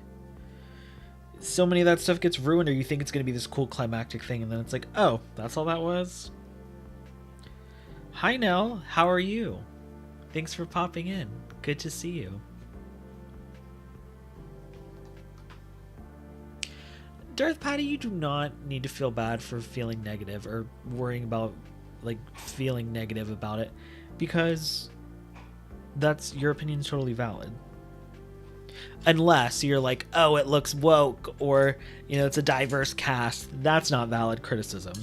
so many of that stuff gets ruined, or you think it's going to be this cool climactic thing, and then it's like, oh, that's all that was? Hi, Nell. How are you? Thanks for popping in. Good to see you. Darth Patty, you do not need to feel bad for feeling negative or worrying about, like, feeling negative about it, because that's, your opinion's totally valid. Unless you're like, oh, it looks woke, or, you know, it's a diverse cast. That's not valid criticism.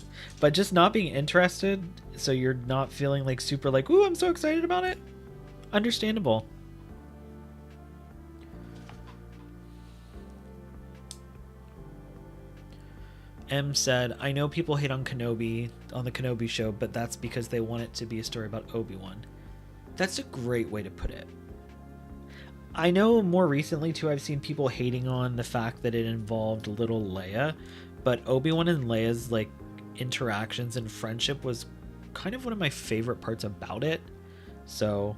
But just not being interested, so you're not feeling like super like, ooh, I'm so excited about it. Understandable. M said, I know people hate on Kenobi, on the Kenobi show, but that's because they want it to be a story about Obi-Wan. That's a great way to put it. I know more recently, too, I've seen people hating on the fact that it involved little Leia, but Obi-Wan and Leia's, like, interactions and friendship was kind of one of my favorite parts about it. So,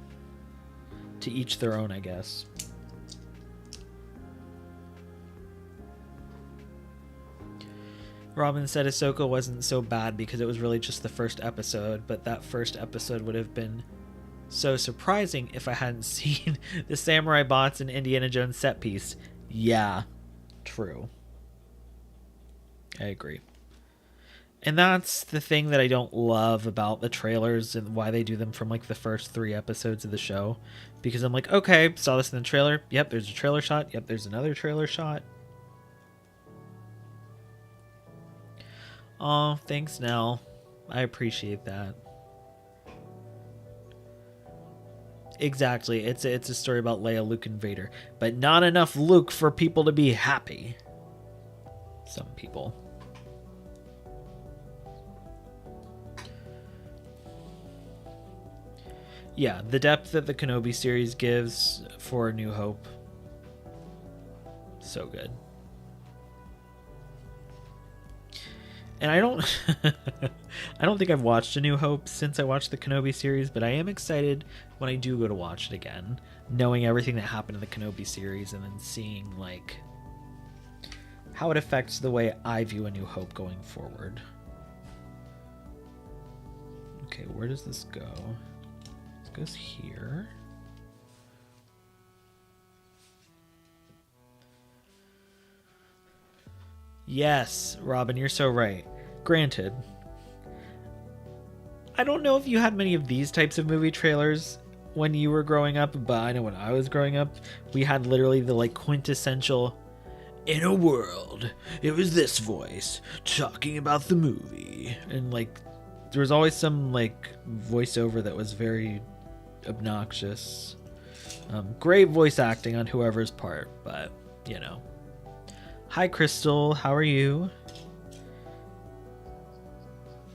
to each their own, I guess. Robin said Ahsoka wasn't so bad because it was really just the first episode, but that first episode would have been so surprising if I hadn't seen the samurai bots and Indiana Jones set piece. Yeah, true. I agree. And that's the thing that I don't love about the trailers and why they do them from like the first 3 episodes of the show. Because I'm like, okay, saw this in the trailer. Yep, there's a trailer shot. Yep, there's another trailer shot. Oh, thanks, Nell. I appreciate that. Exactly. It's a story about Leia, Luke, and Vader. But not enough Luke for people to be happy. Some people. Yeah, the depth that the Kenobi series gives for A New Hope. So good. And I don't I don't think I've watched A New Hope since I watched the Kenobi series, but I am excited when I do go to watch it again, knowing everything that happened in the Kenobi series and then seeing like how it affects the way I view A New Hope going forward. Okay, where does this go? This goes here. Yes, Robin, you're so right. Granted, I don't know if you had many of these types of movie trailers when you were growing up, but I know when I was growing up, we had literally the like quintessential, in a world, it was this voice talking about the movie. And like, there was always some like voiceover that was very obnoxious. Great voice acting on whoever's part, but you know. Hi, Crystal. How are you?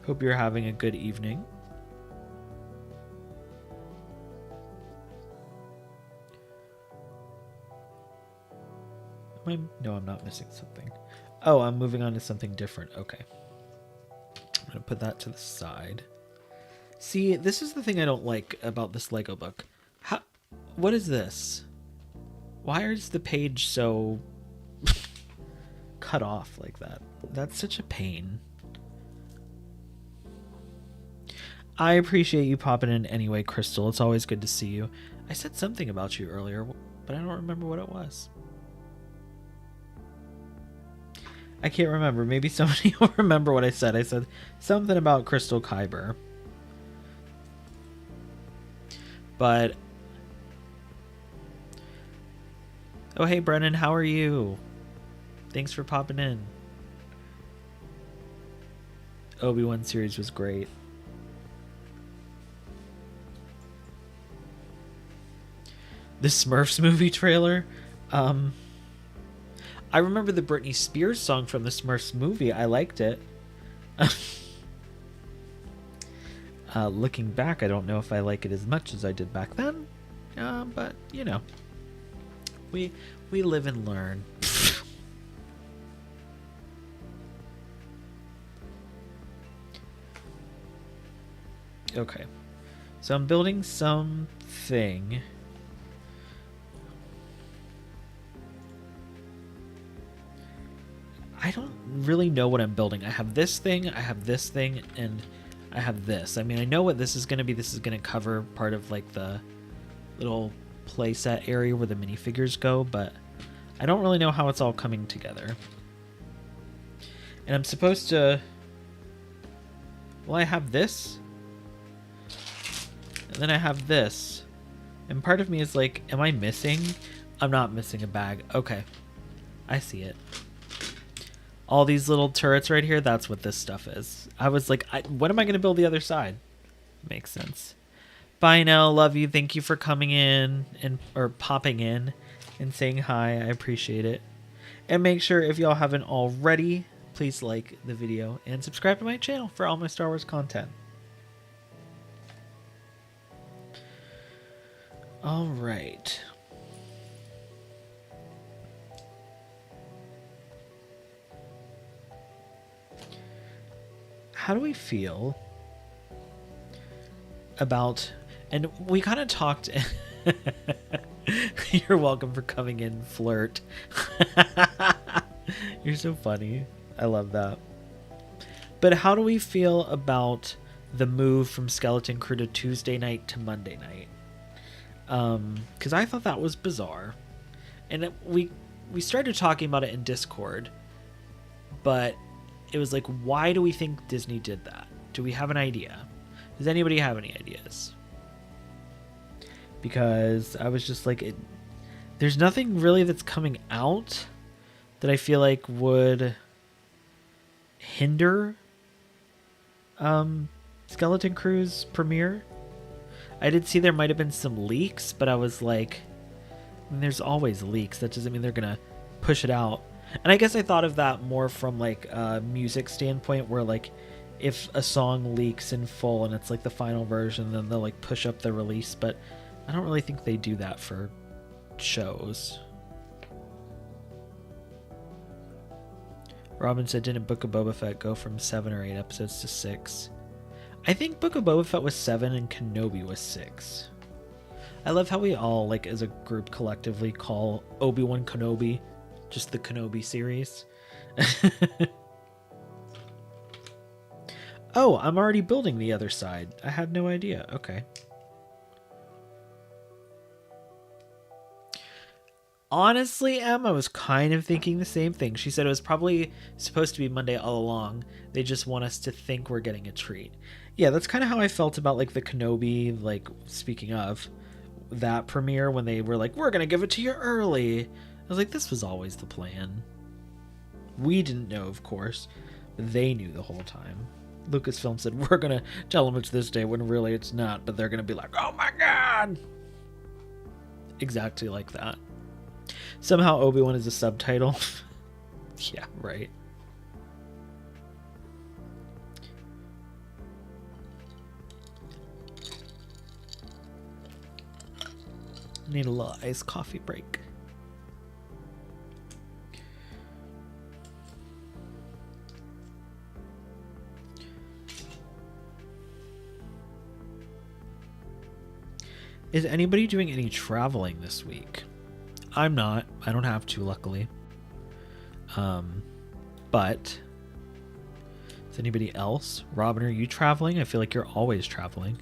Hope you're having a good evening. No, I'm not missing something. Oh, I'm moving on to something different. Okay. I'm going to put that to the side. See, this is the thing I don't like about this Lego book. What is this? Why is the page so cut off like that? That's such a pain. I appreciate you popping in anyway, Crystal. It's always good to see you. I said something about you earlier, but I don't remember what it was. I can't remember. Maybe somebody will remember what I said. I said something about Crystal Kyber. But... oh, hey, Brennan. How are you? Thanks for popping in. Obi-Wan series was great. The Smurfs movie trailer? I remember the Britney Spears song from the Smurfs movie. I liked it. Looking back, I don't know if I like it as much as I did back then. But, you know. We live and learn. Okay. So I'm building something. I don't really know what I'm building. I have this thing, I have this thing, and I have this. I mean, I know what this is going to be. This is going to cover part of like the little playset area where the minifigures go, but I don't really know how it's all coming together. And I'm supposed to... well, I have this. And then I have this. And part of me is like, am I missing? I'm not missing a bag. Okay. I see it. All these little turrets right here, that's what this stuff is. I was like, when am I going to build the other side? Makes sense. Bye now, love you. Thank you for coming in or popping in and saying hi. I appreciate it. And make sure, if y'all haven't already, please like the video and subscribe to my channel for all my Star Wars content. All right. How do we feel about, and we kind of talked, you're welcome for coming in, flirt. You're so funny. I love that. But how do we feel about the move from Skeleton Crew to Tuesday night to Monday night? Because I thought that was bizarre. And we started talking about it in Discord, but it was like, why do we think Disney did that? Do we have an idea? Does anybody have any ideas? Because I was just like, there's nothing really that's coming out that I feel like would hinder Skeleton Crew's premiere. I did see there might have been some leaks, but I was like, I mean, there's always leaks. That doesn't mean they're gonna push it out. And I guess I thought of that more from like a music standpoint, where like if a song leaks in full and it's like the final version, then they'll like push up the release. But I don't really think they do that for shows. Robin said, didn't Book of Boba Fett go from 7 or 8 episodes to 6? I think Book of Boba Fett was 7 and Kenobi was 6. I love how we all, like, as a group collectively call Obi-Wan Kenobi just the Kenobi series. Oh, I'm already building the other side. I had no idea. Okay. Honestly, Em, I was kind of thinking the same thing. She said it was probably supposed to be Monday all along. They just want us to think we're getting a treat. Yeah, that's kind of how I felt about, like, the Kenobi, like, speaking of that premiere, when they were like, we're going to give it to you early. I was like, this was always the plan. We didn't know, of course, but they knew the whole time. Lucasfilm said, we're going to tell them it's this day when really it's not, but they're going to be like, oh my God! Exactly like that. Somehow Obi-Wan is a subtitle. Yeah, right. Need a little iced coffee break. Is anybody doing any traveling this week? I'm not. I don't have to, luckily. But is anybody else? Robin, are you traveling? I feel like you're always traveling.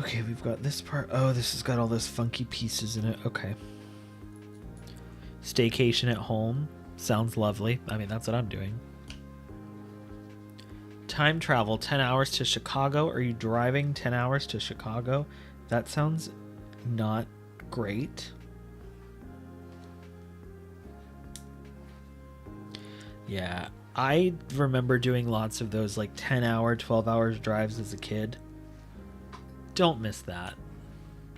Okay, we've got this part. Oh, this has got all those funky pieces in it. Okay. Staycation at home. Sounds lovely. I mean, that's what I'm doing. Time travel, 10 hours to Chicago. Are you driving 10 hours to Chicago? That sounds not great. Yeah, I remember doing lots of those like 10-hour, 12-hour drives as a kid. Don't miss that.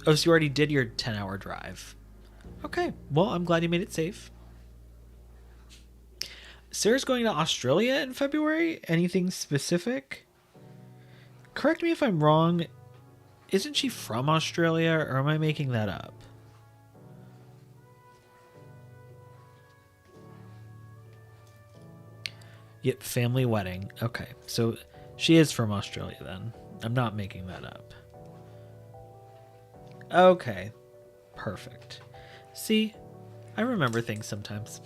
Oh, so you already did your 10-hour drive. Okay, well, I'm glad you made it safe. Sarah's going to Australia in February? Anything specific? Correct me if I'm wrong. Isn't she from Australia, or am I making that up? Yep, family wedding. Okay, so she is from Australia then. I'm not making that up. Okay, perfect. See, I remember things sometimes.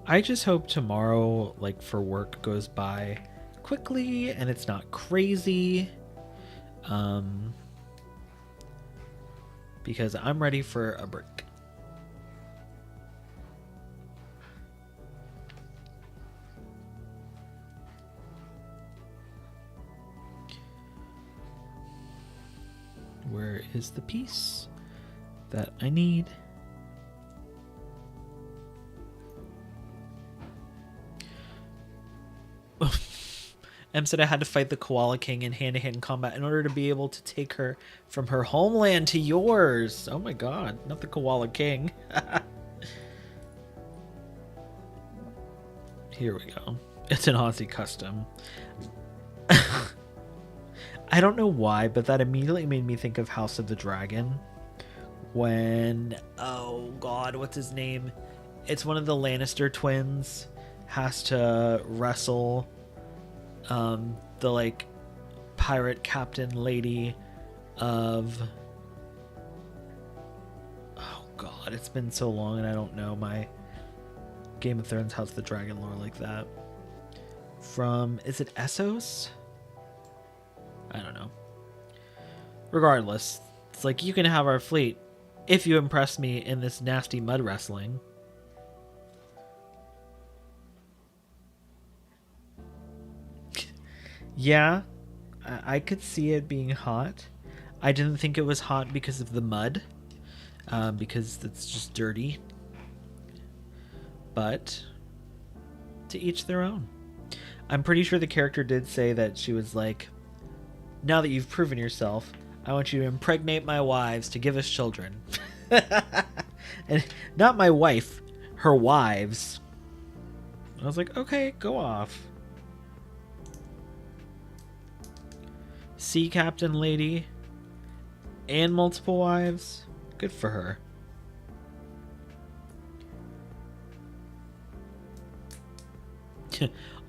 I just hope tomorrow, like, for work goes by quickly and it's not crazy. Because I'm ready for a break. Where is the piece that I need? Em said I had to fight the Koala King in hand-to-hand combat in order to be able to take her from her homeland to yours. Oh my god, not the Koala King. Here we go. It's an Aussie custom. I don't know why, but that immediately made me think of House of the Dragon. When, oh god, what's his name? It's one of the Lannister twins has to wrestle the like pirate captain lady of, oh god, it's been so long and I don't know my Game of Thrones House of the Dragon lore like that. From, is it Essos? I don't know. Regardless, it's like, you can have our fleet if you impress me in this nasty mud wrestling. Yeah, I could see it being hot. I didn't think it was hot because of the mud, because it's just dirty. But to each their own. I'm pretty sure the character did say that she was like, now that you've proven yourself, I want you to impregnate my wives to give us children. And not my wife, her wives. I was like, okay, go off. Sea captain lady and multiple wives. Good for her.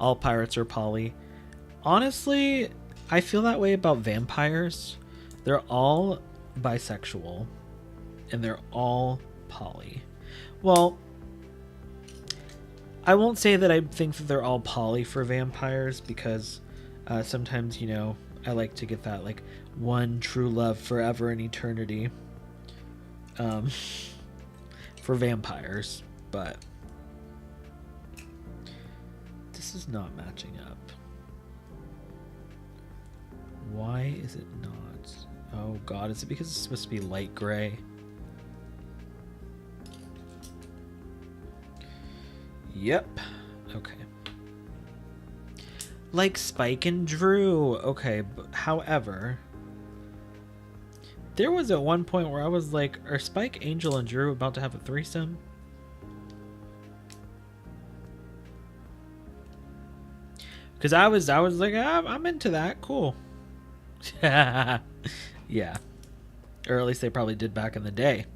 All pirates are poly. Honestly, I feel that way about vampires. They're all bisexual and they're all poly. Well, I won't say that I think that they're all poly for vampires, because sometimes, you know, I like to get that like one true love forever and eternity for vampires, but this is not matching up. Why is it not? Oh god, is it because it's supposed to be light gray? Yep. Okay. Like Spike and Drew. Okay, but however, there was at one point where I was like, are Spike, Angel, and Drew about to have a threesome? Because I was like, I'm into that. Cool. Yeah. Or at least they probably did back in the day.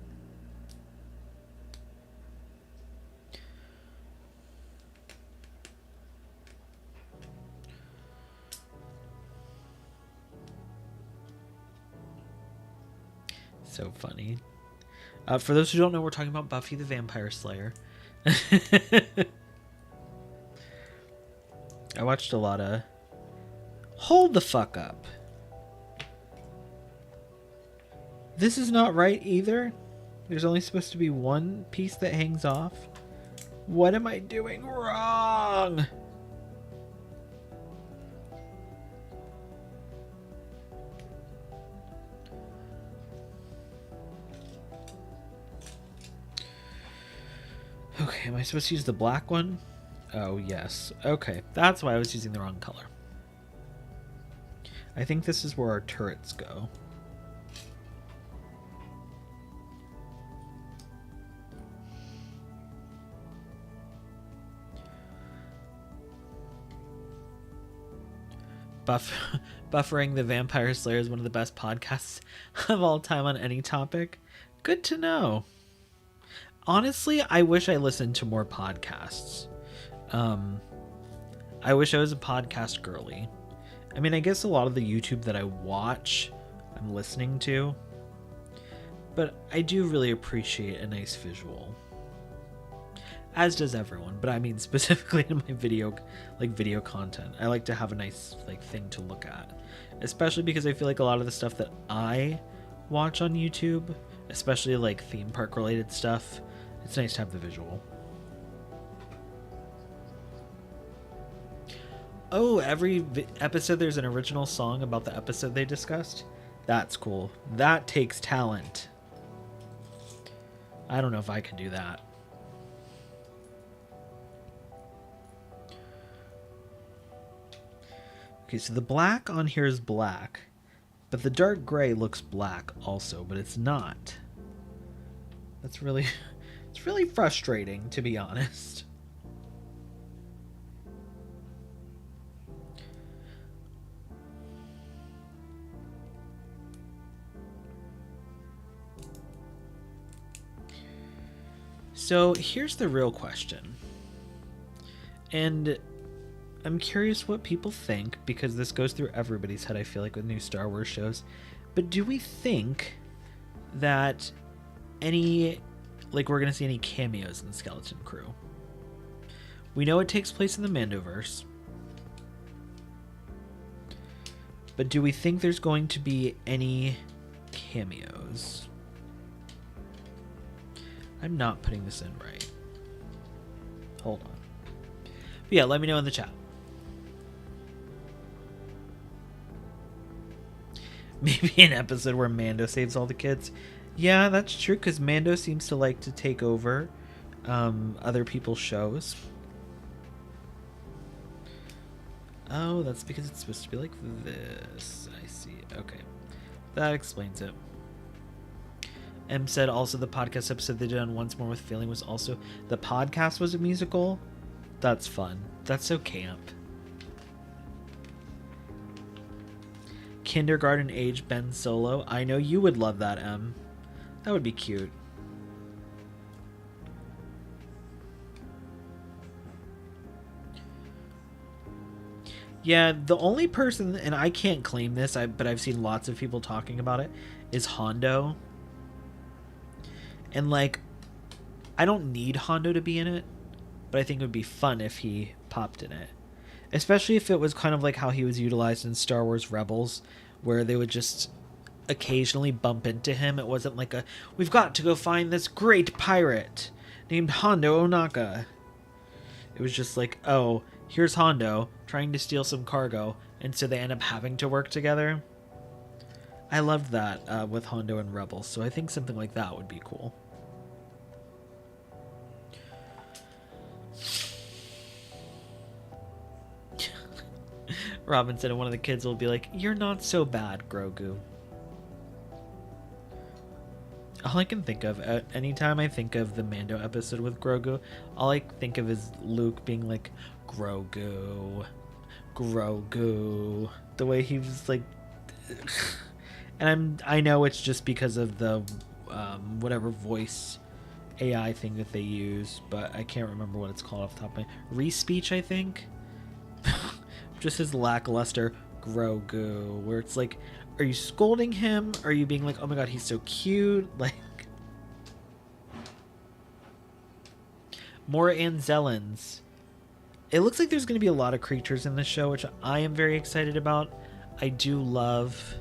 So funny. For those who don't know, we're talking about Buffy the Vampire Slayer. I watched a lot of... Hold the fuck up. This is not right either. There's only supposed to be one piece that hangs off. What am I doing wrong? Okay, am I supposed to use the black one? Oh, yes. Okay, that's why I was using the wrong color. I think this is where our turrets go. Buffering the Vampire Slayer is one of the best podcasts of all time on any topic. Good to know. Honestly, I wish I listened to more podcasts. I wish I was a podcast girly. I mean, I guess a lot of the YouTube that I watch, I'm listening to. But I do really appreciate a nice visual. As does everyone, but I mean specifically in my video content. I like to have a nice thing to look at. Especially because I feel like a lot of the stuff that I watch on YouTube, especially like theme park related stuff, it's nice to have the visual. Oh, every episode there's an original song about the episode they discussed? That's cool. That takes talent. I don't know if I can do that. Okay, so the black on here is black, but the dark gray looks black also, but it's not. That's really, it's really frustrating, to be honest. So here's the real question. And I'm curious what people think, because this goes through everybody's head, I feel like, with new Star Wars shows. But do we think that we're going to see any cameos in the Skeleton Crew? We know it takes place in the Mandoverse. But do we think there's going to be any cameos? I'm not putting this in right. Hold on. But yeah, let me know in the chat. Maybe an episode where Mando saves all the kids. Yeah, that's true, because Mando seems to like to take over other people's shows. Oh, that's because it's supposed to be like this. I see. Okay. That explains it. M said also the podcast episode they did on Once More with Feeling was also... The podcast was a musical? That's fun. That's so camp. Kindergarten age Ben Solo. I know you would love that, M. That would be cute. Yeah, the only person, and I can't claim this, but I've seen lots of people talking about it, is Hondo. And, like, I don't need Hondo to be in it, but I think it would be fun if he popped in it. Especially if it was kind of like how he was utilized in Star Wars Rebels, where they would just occasionally bump into him. It wasn't like we've got to go find this great pirate named Hondo Ohnaka. It was just like, oh, here's Hondo trying to steal some cargo, and so they end up having to work together. I loved that with Hondo and Rebels, so I think something like that would be cool. Robin said one of the kids will be like, "You're not so bad, Grogu." All I can think of, anytime I think of the Mando episode with Grogu, all I think of is Luke being like, Grogu, Grogu. The way he was like... And I know it's just because of the whatever voice AI thing that they use, but I can't remember what it's called off the top of my... Re-speech, I think? Just his lackluster Grogu, where it's like, are you scolding him? Are you being like, oh my god, he's so cute? Like, more Anzellans. It looks like there's going to be a lot of creatures in this show, which I am very excited about. I do love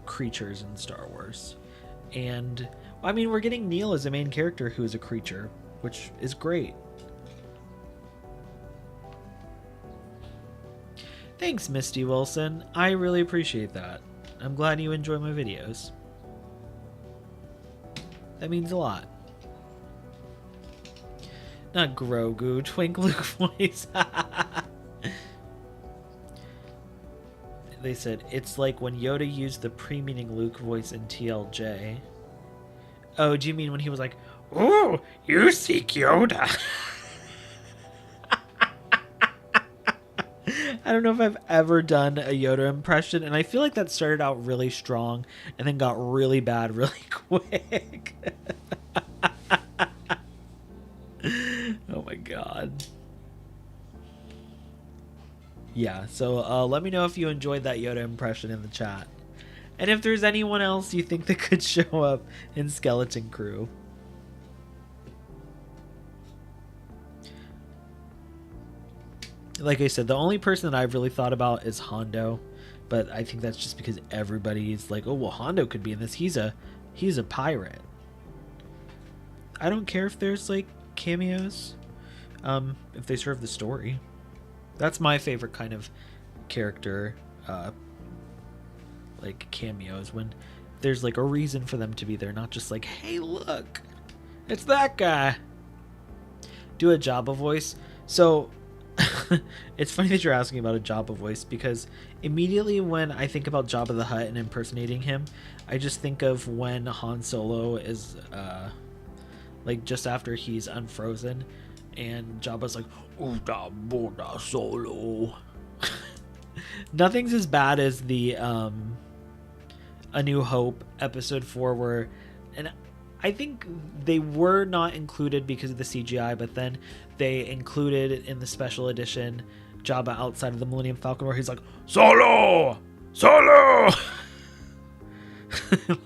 creatures in Star Wars, and I mean, we're getting Neil as a main character who is a creature, which is great. Thanks, Misty Wilson. I really appreciate that. I'm glad you enjoy my videos. That means a lot. Not Grogu, Twink Luke voice. They said, it's like when Yoda used the pre-meaning Luke voice in TLJ. Oh, do you mean when he was like, "Oh, you seek Yoda"? I don't know if I've ever done a Yoda impression, and I feel like that started out really strong and then got really bad really quick. Oh my god. Yeah, so let me know if you enjoyed that Yoda impression in the chat. And if there's anyone else you think that could show up in Skeleton Crew. Like I said, the only person that I've really thought about is Hondo, but I think that's just because everybody's like, oh, well, Hondo could be in this. He's a pirate. I don't care if there's like cameos, if they serve the story. That's my favorite kind of character, like cameos, when there's like a reason for them to be there, not just like, hey, look, it's that guy. Do a Jabba voice. So It's funny that you're asking about a Jabba voice, because immediately when I think about Jabba the Hutt and impersonating him, I just think of when Han Solo is like just after he's unfrozen and Jabba's like, Uda Buddha Solo. Nothing's as bad as the A New Hope episode 4, where, and I think they were not included because of the CGI, but then they included in the special edition Jabba outside of the Millennium Falcon, where he's like, Solo! Solo!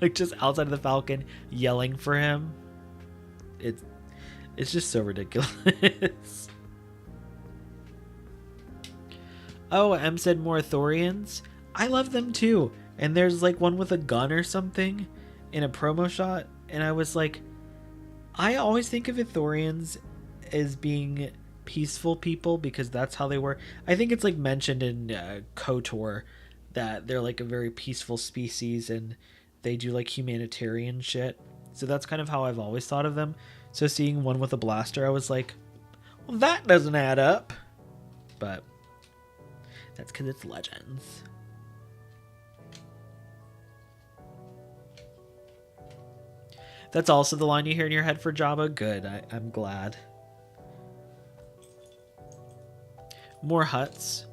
Like just outside of the Falcon yelling for him. It's just so ridiculous. Oh, M said Morathorians. I love them too. And there's like one with a gun or something in a promo shot. And I was like, I always think of Ithorians as being peaceful people because that's how they were. I think it's like mentioned in KOTOR that they're like a very peaceful species and they do like humanitarian shit. So that's kind of how I've always thought of them. So seeing one with a blaster, I was like, well, that doesn't add up. But that's because it's Legends. That's also the line you hear in your head for Jabba? Good, I'm glad. More huts.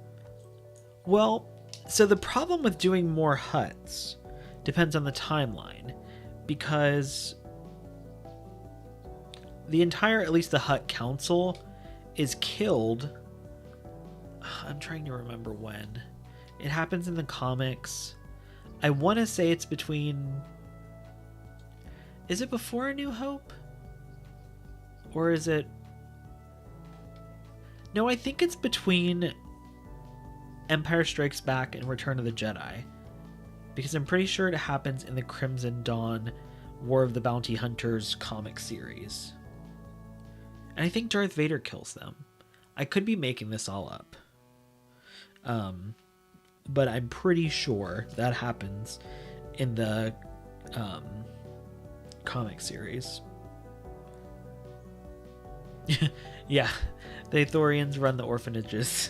Well, so the problem with doing more huts depends on the timeline, because the entire, at least the Hutt Council, is killed. I'm trying to remember when. It happens in the comics. I want to say it's between... Is it before A New Hope? Or is it... No, I think it's between Empire Strikes Back and Return of the Jedi. Because I'm pretty sure it happens in the Crimson Dawn War of the Bounty Hunters comic series. And I think Darth Vader kills them. I could be making this all up. But I'm pretty sure that happens in the comic series. Yeah, the Ithorians run the orphanages.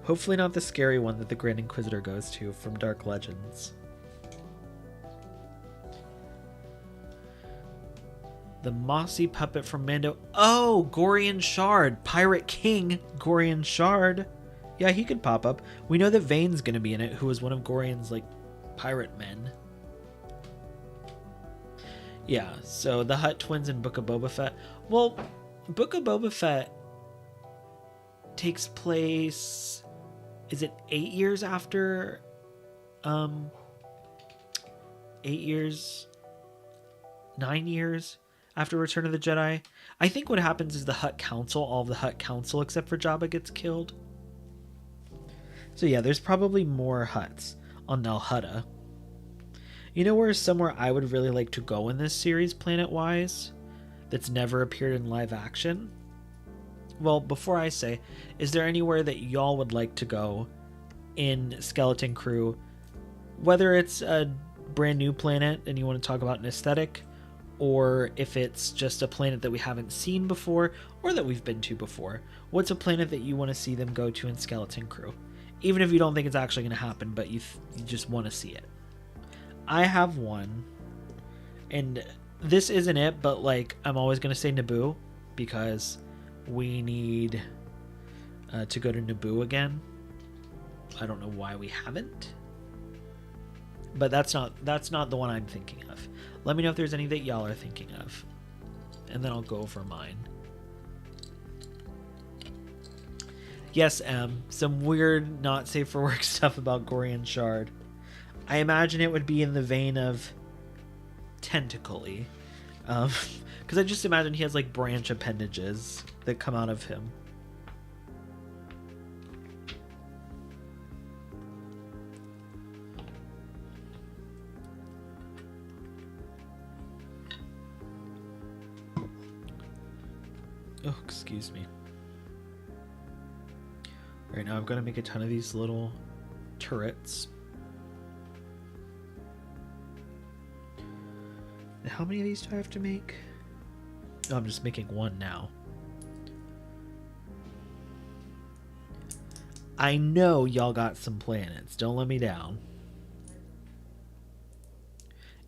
Hopefully not the scary one that the Grand Inquisitor goes to from Dark Legends. The mossy puppet from Mando. Oh, Gorian Shard. Pirate King Gorian Shard. Yeah, he could pop up. We know that Vane's going to be in it, who was one of Gorian's, like, pirate men. Yeah, so the Hutt twins in Book of Boba Fett. Well, Book of Boba Fett takes place... Is it 8 years after... 8 years... 9 years after Return of the Jedi? I think what happens is the Hutt Council, all of the Hutt Council except for Jabba, gets killed. So yeah, there's probably more Hutts on Nal Hutta. You know where's somewhere I would really like to go in this series, planet-wise, that's never appeared in live action? Well, before I say, is there anywhere that y'all would like to go in Skeleton Crew? Whether it's a brand new planet and you want to talk about an aesthetic, or if it's just a planet that we haven't seen before, or that we've been to before. What's a planet that you want to see them go to in Skeleton Crew? Even if you don't think it's actually going to happen, but you just want to see it. I have one, and this isn't it, but like I'm always going to say Naboo, because we need to go to Naboo again. I don't know why we haven't, but that's not the one I'm thinking of. Let me know if there's any that y'all are thinking of, and then I'll go over mine. Yes, M. Some weird, not safe for work stuff about Gorian Shard. I imagine it would be in the vein of tentacly. Because I just imagine he has like branch appendages that come out of him. Oh, excuse me. Right now I've got to make a ton of these little turrets. And how many of these do I have to make? Oh, I'm just making one now. I know y'all got some planets. Don't let me down.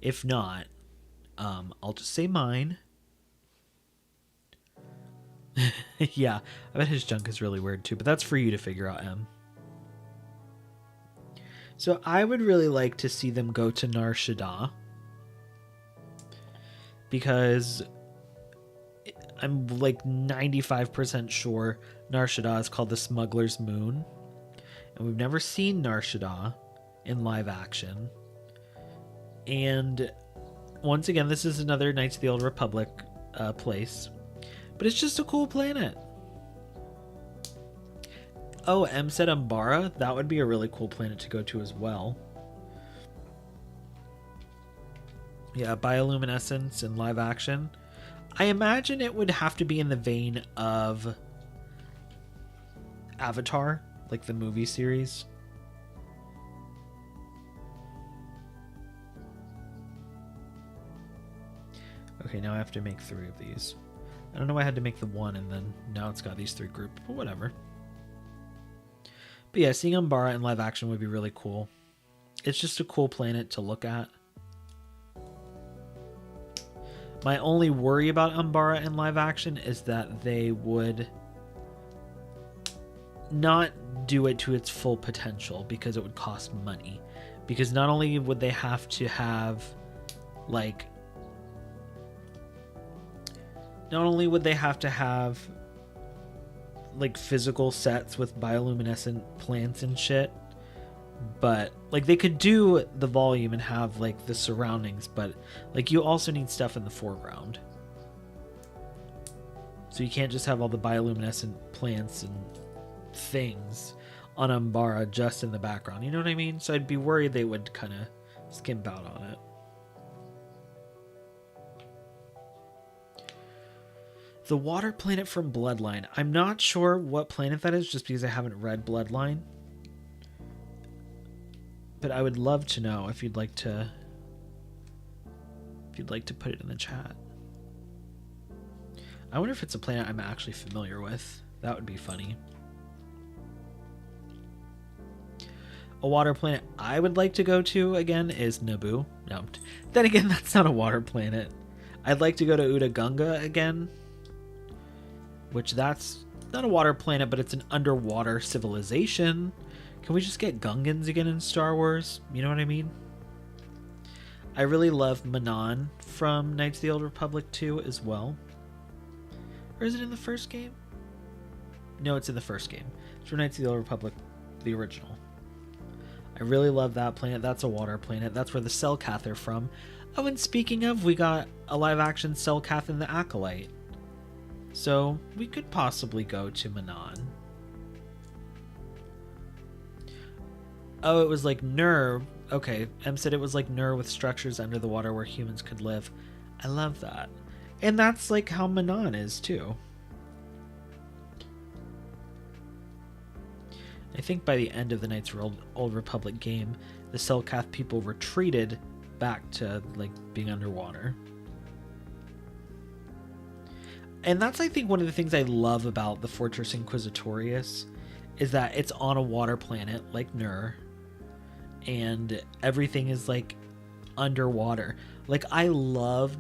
If not, I'll just say mine. Yeah, I bet his junk is really weird too, but that's for you to figure out, Em. So I would really like to see them go to Nar Shaddaa, because I'm like 95% sure Nar Shaddaa is called the Smuggler's Moon, and we've never seen Nar Shaddaa in live action. And once again, this is another Knights of the Old Republic place, but it's just a cool planet. Oh, M said Umbara. That would be a really cool planet to go to as well. Yeah, bioluminescence in live action. I imagine it would have to be in the vein of Avatar, like the movie series. Okay, now I have to make 3 of these. I don't know why I had to make the 1 and then now it's got these 3 grouped, but whatever. But yeah, seeing Umbara in live action would be really cool. It's just a cool planet to look at. My only worry about Umbara in live action is that they would not do it to its full potential because it would cost money. Because not only would they have to have, like... Not only would they have to have like physical sets with bioluminescent plants and shit, but like they could do the volume and have like the surroundings, but like you also need stuff in the foreground. So you can't just have all the bioluminescent plants and things on Umbara just in the background. You know what I mean? So I'd be worried they would kind of skimp out on it. The water planet from Bloodline. I'm not sure what planet that is just because I haven't read Bloodline. But I would love to know if you'd like to put it in the chat. I wonder if it's a planet I'm actually familiar with. That would be funny. A water planet I would like to go to again is Naboo. No, then again, that's not a water planet. I'd like to go to Utagunga again, which that's not a water planet, but it's an underwater civilization. Can we just get Gungans again in Star Wars? You know what I mean? I really love Manon from Knights of the Old Republic 2 as well. Or is it in the first game? No, it's in the first game. It's from Knights of the Old Republic, the original. I really love that planet. That's a water planet. That's where the Selkath are from. Oh, and speaking of, we got a live-action Selkath in the Acolyte. So we could possibly go to Manon. Oh, it was like Nur. Okay, Em said it was like Nur with structures under the water where humans could live. I love that. And that's like how Manon is too. I think by the end of the Knights of the Old Republic game, the Selkath people retreated back to like being underwater. And that's, I think, one of the things I love about the Fortress Inquisitorius is that it's on a water planet like Nur, and everything is like underwater. Like I know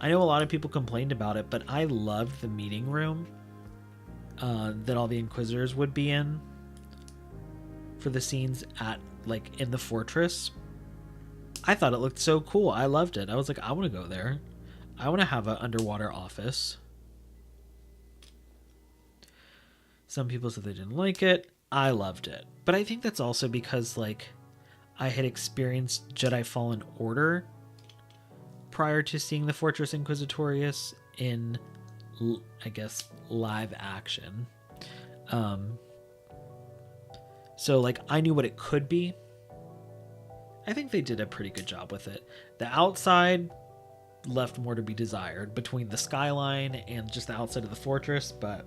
a lot of people complained about it, but I loved the meeting room that all the Inquisitors would be in for the scenes at like in the fortress. I thought it looked so cool. I loved it. I was like, I want to go there. I want to have an underwater office. Some people said they didn't like it. I loved it. But I think that's also because like I had experienced Jedi Fallen Order prior to seeing the Fortress Inquisitorius in, I guess, live action. So like I knew what it could be. I think they did a pretty good job with it. The outside left more to be desired between the skyline and just the outside of the fortress, but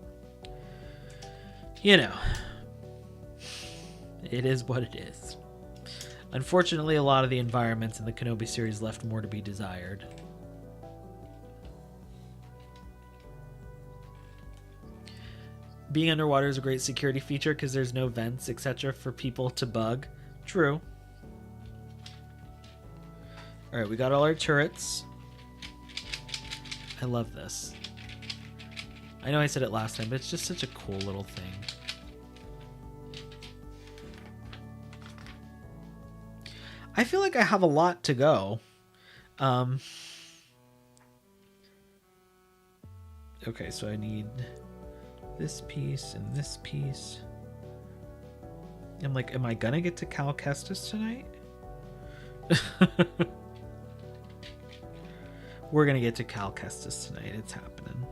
you know, it is what it is. Unfortunately, a lot of the environments in the Kenobi series left more to be desired. Being underwater is a great security feature because there's no vents, etc. for people to bug. True. Alright, we got all our turrets. I love this. I know I said it last time, but it's just such a cool little thing. I feel like I have a lot to go. Okay, so I need this piece and this piece. I'm like, am I gonna get to Cal Kestis tonight? We're gonna get to Cal Kestis tonight. It's happening.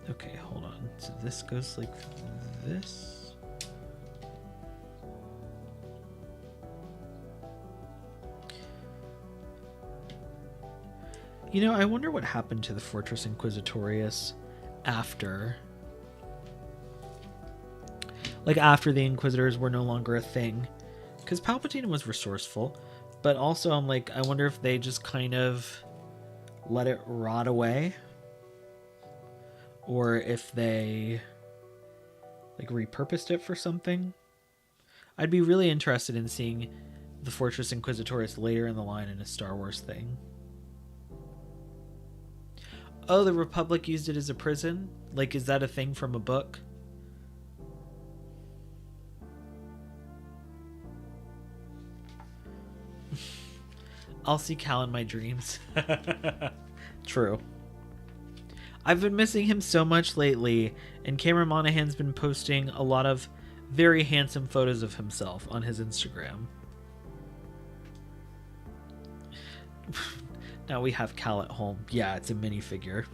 Okay, hold on. So this goes like this. You know, I wonder what happened to the Fortress Inquisitorius after... Like, after the Inquisitors were no longer a thing. Because Palpatine was resourceful. But also, I'm like, I wonder if they just kind of let it rot away. Or if they, like, repurposed it for something. I'd be really interested in seeing the Fortress Inquisitorius later in the line in a Star Wars thing. Oh, the Republic used it as a prison? Like, is that a thing from a book? I'll see Cal in my dreams. True. I've been missing him so much lately, and Cameron Monaghan's been posting a lot of very handsome photos of himself on his Instagram. Now we have Cal at home. Yeah, it's a minifigure.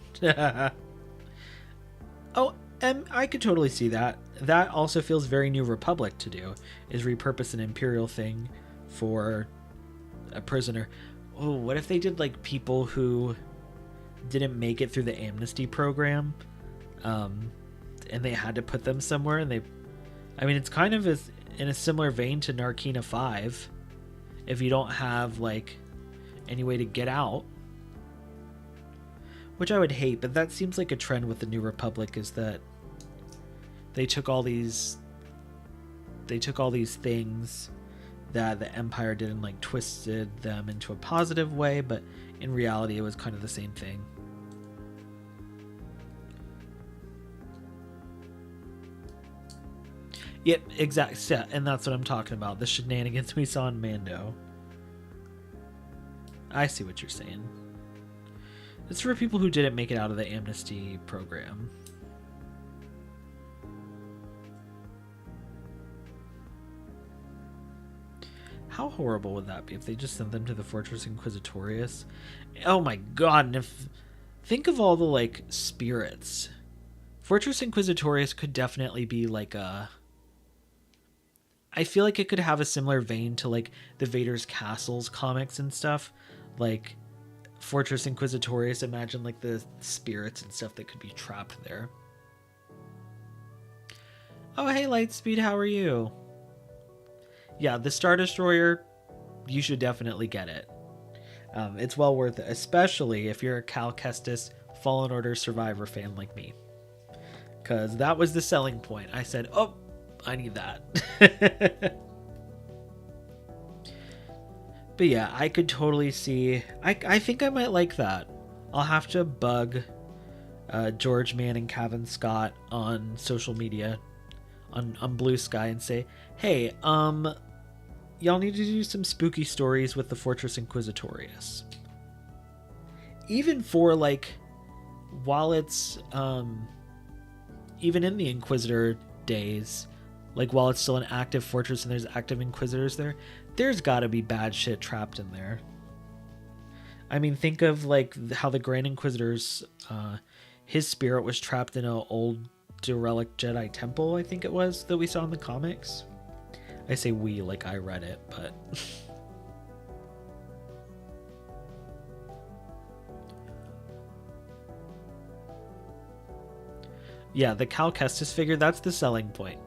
Oh, I could totally see that. That also feels very New Republic to do, is repurpose an Imperial thing for a prisoner. Oh, what if they did like people who didn't make it through the amnesty program, and they had to put them somewhere, and I mean, it's kind of in a similar vein to Narkina 5. If you don't have like any way to get out, which I would hate, but that seems like a trend with the New Republic, is that they took all these things that the Empire did and like twisted them into a positive way, but in reality it was kind of the same thing. Yep, exactly. Yeah, and that's what I'm talking about. The shenanigans we saw in Mando. I see what you're saying. It's for people who didn't make it out of the amnesty program. How horrible would that be if they just sent them to the Fortress Inquisitorius? Oh my god, and think of all the like spirits. Fortress Inquisitorius could definitely be like a... I feel like it could have a similar vein to like the Vader's Castles comics and stuff. Like Fortress Inquisitorius, imagine like the spirits and stuff that could be trapped there. Oh hey Lightspeed, how are you? Yeah, the Star Destroyer, you should definitely get it. It's well worth it, especially if you're a Cal Kestis Fallen Order Survivor fan like me. Because that was the selling point. I said, oh, I need that. But yeah, I could totally see... I think I might like that. I'll have to bug George Mann and Kevin Scott on social media, on Blue Sky, and say, hey, y'all need to do some spooky stories with the Fortress Inquisitorius. Even for, like, while it's, even in the Inquisitor days, like, while it's still an active fortress and there's active Inquisitors there, there's gotta be bad shit trapped in there. I mean, think of, like, how the Grand Inquisitor's, his spirit was trapped in an old derelict Jedi temple, I think it was, that we saw in the comics. I say we like I read it, but... Yeah, the Cal Kestis figure, that's the selling point.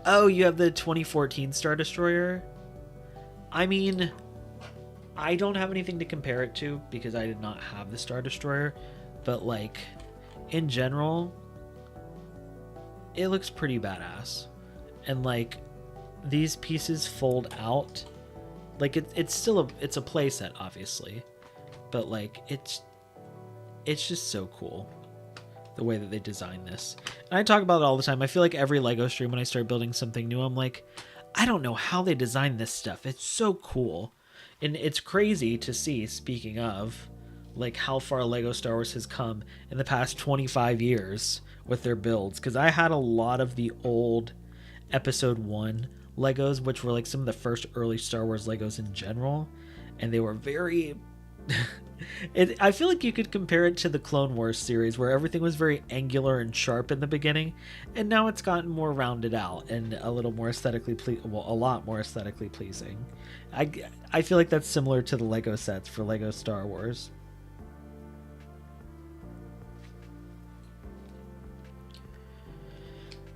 Oh, you have the 2014 Star Destroyer? I mean, I don't have anything to compare it to because I did not have the Star Destroyer, but like in general, it looks pretty badass. And like these pieces fold out. Like it's still it's a playset, obviously, but like it's just so cool the way that they designed this. And I talk about it all the time. I feel like every Lego stream when I start building something new, I'm like, I don't know how they designed this stuff. It's so cool. And it's crazy to see, speaking of, like how far Lego Star Wars has come in the past 25 years with their builds. Because I had a lot of the old Episode 1 Legos, which were like some of the first early Star Wars Legos in general. And they were very... I feel like you could compare it to the Clone Wars series, where everything was very angular and sharp in the beginning, and now it's gotten more rounded out and a little more aesthetically a lot more aesthetically pleasing. I feel like that's similar to the Lego sets for Lego Star Wars.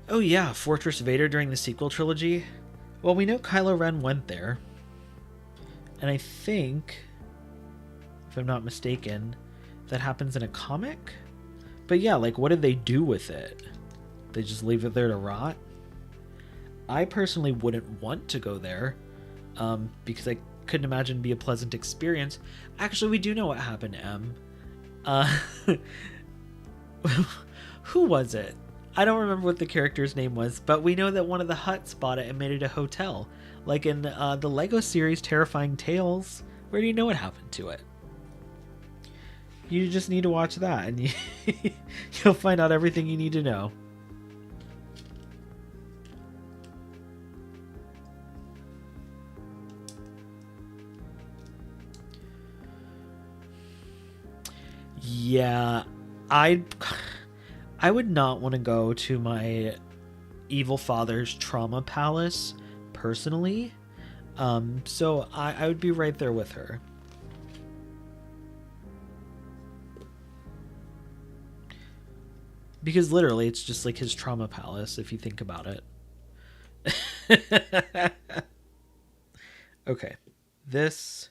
Oh yeah, Fortress Vader during the sequel trilogy. Well, we know Kylo Ren went there, and I think, if I'm not mistaken, that happens in a comic. But yeah, like what did they do with it? They just leave it there to rot? I personally wouldn't want to go there, because I couldn't imagine it'd be a pleasant experience. Actually, we do know what happened, Em. Who was it? I don't remember what the character's name was, but we know that one of the Hutts bought it and made it a hotel. Like in the Lego series Terrifying Tales, where do you know what happened to it? You just need to watch that, and you'll find out everything you need to know. Yeah, I would not want to go to my evil father's trauma palace personally. So I would be right there with her. Because literally, it's just like his trauma palace, if you think about it. Okay. This.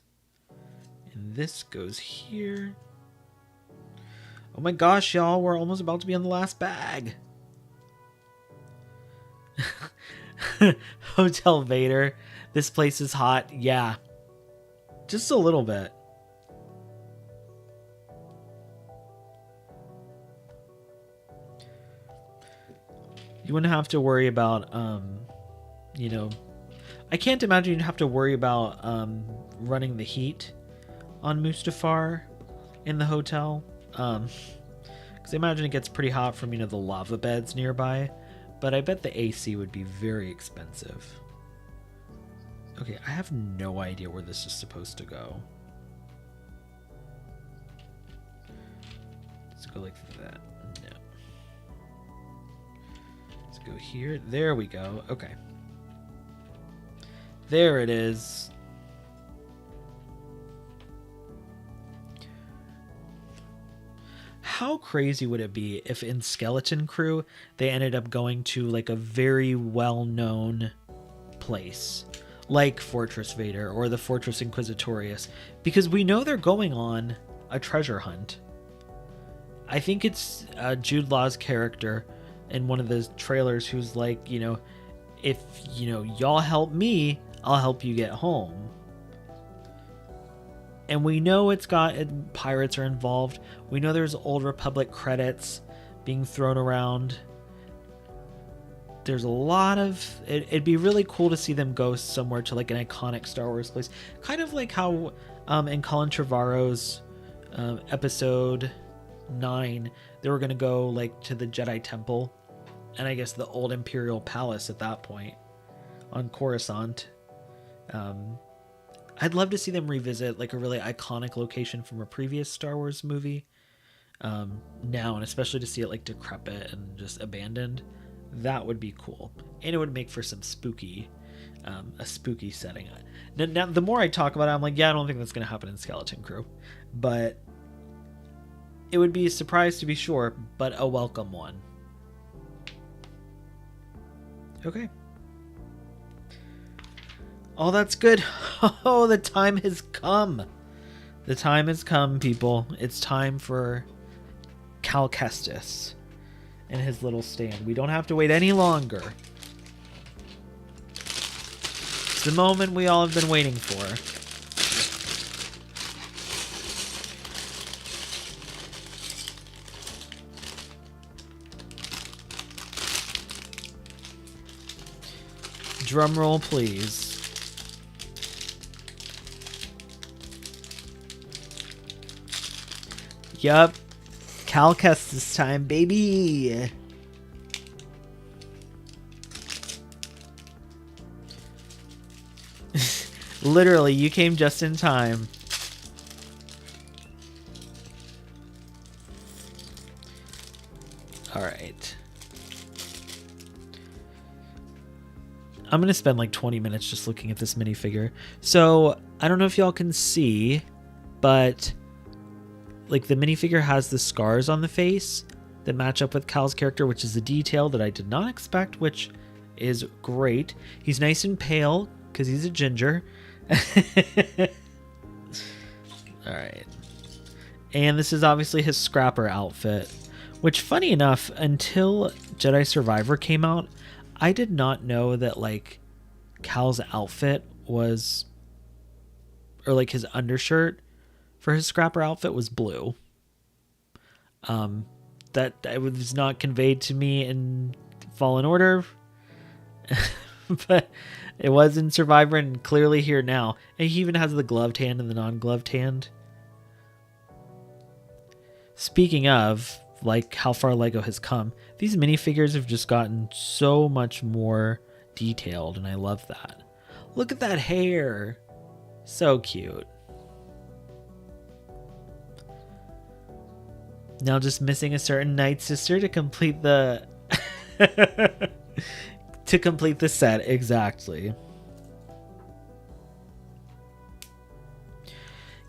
And this goes here. Oh my gosh, y'all. We're almost about to be on the last bag. Hotel Vader. This place is hot. Yeah. Just a little bit. You wouldn't have to worry about, you know, I can't imagine you'd have to worry about running the heat on Mustafar in the hotel. Because I imagine it gets pretty hot from, you know, the lava beds nearby. But I bet the AC would be very expensive. Okay, I have no idea where this is supposed to go. Let's go like that. No. Let's go here. There we go. Okay. There it is. How crazy would it be if in Skeleton Crew they ended up going to like a very well-known place like Fortress Vader or the Fortress Inquisitorius, because we know they're going on a treasure hunt. I think it's Jude Law's character in one of the trailers who's like, you know, if, you know, y'all help me, I'll help you get home. And we know it's got pirates are involved. We know there's Old Republic credits being thrown around. There's a lot of... It'd be really cool to see them go somewhere to like an iconic Star Wars place. Kind of like how in Colin Trevorrow's episode 9, they were going to go like to the Jedi Temple. And I guess the old Imperial Palace at that point on Coruscant. I'd love to see them revisit like a really iconic location from a previous Star Wars movie now, and especially to see it like decrepit and just abandoned. That would be cool, and it would make for some spooky, a spooky setting. Now, the more I talk about it, I'm like, yeah, I don't think that's going to happen in Skeleton Crew, but it would be a surprise to be sure, but a welcome one. Okay. Oh, that's good. Oh, the time has come. The time has come, people. It's time for Cal Kestis in his little stand. We don't have to wait any longer. It's the moment we all have been waiting for. Drum roll, please. Yup. Cal Kestis time, baby. Literally, you came just in time. All right. I'm going to spend like 20 minutes just looking at this minifigure. So, I don't know if y'all can see, but like the minifigure has the scars on the face that match up with Cal's character, which is a detail that I did not expect, which is great. He's nice and pale because he's a ginger. All right. And this is obviously his scrapper outfit, which, funny enough, until Jedi Survivor came out, I did not know that like Cal's outfit was, or like his undershirt for his scrapper outfit was blue. That it was not conveyed to me in Fallen Order, but it was in Survivor and clearly here now. And he even has the gloved hand and the non-gloved hand. Speaking of, like, how far LEGO has come, these minifigures have just gotten so much more detailed, and I love that. Look at that hair. So cute. Now just missing a certain Night Sister to complete the to complete the set. Exactly.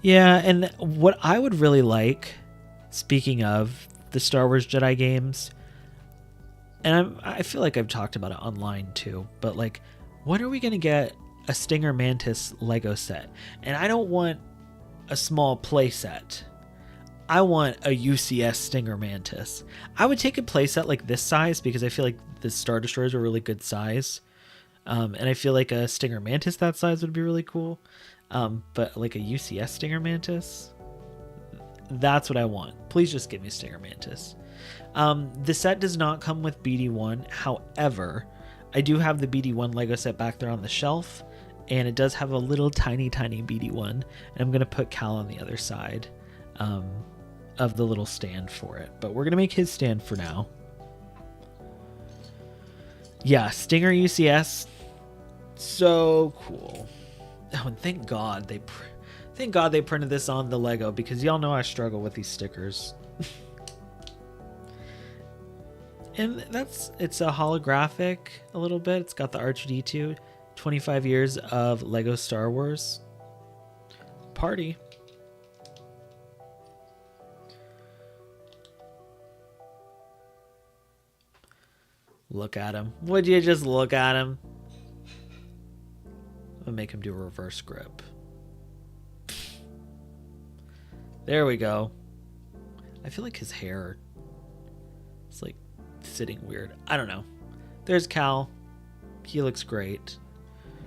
Yeah, and what I would really like, speaking of the Star Wars Jedi games, and I feel like I've talked about it online too, but like, when are we going to get a Stinger Mantis Lego set? And I don't want a small play set. I want a UCS Stinger Mantis. I would take a playset like this size because I feel like the Star Destroyers are really good size. And I feel like a Stinger Mantis that size would be really cool. But like a UCS Stinger Mantis, that's what I want. Please just give me Stinger Mantis. The set does not come with BD1. However, I do have the BD1 Lego set back there on the shelf. And it does have a little tiny BD1. And I'm going to put Cal on the other side. Of the little stand for it, but we're gonna make his stand for now. Yeah, Stinger UCS, so cool. Oh, and thank God they printed this on the Lego, because y'all know I struggle with these stickers. And it's a holographic a little bit. It's got the R2D2, 25 years of Lego Star Wars. Party. Look at him. Would you just look at him? I'll make him do a reverse grip. There we go. I feel like his hair is like sitting weird. I don't know. There's Cal. He looks great.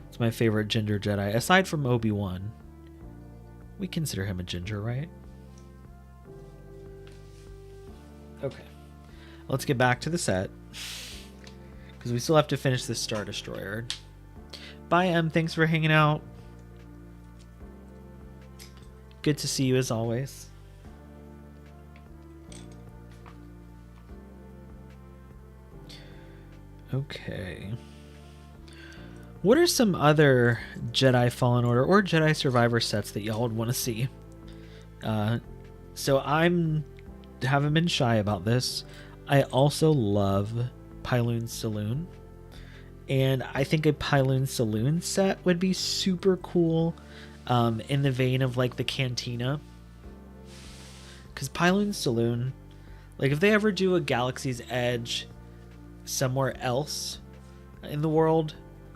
It's my favorite ginger Jedi. Aside from Obi-Wan. We consider him a ginger, right? Okay. Let's get back to the set, because we still have to finish this Star Destroyer. Bye, Em. Thanks for hanging out. Good to see you as always. Okay. What are some other Jedi Fallen Order or Jedi Survivor sets that y'all would want to see? So haven't been shy about this. I also love Pyloon Saloon, and I think a Pyloon Saloon set would be super cool, in the vein of like the Cantina, because Pyloon Saloon, like if they ever do a Galaxy's Edge somewhere else in the world,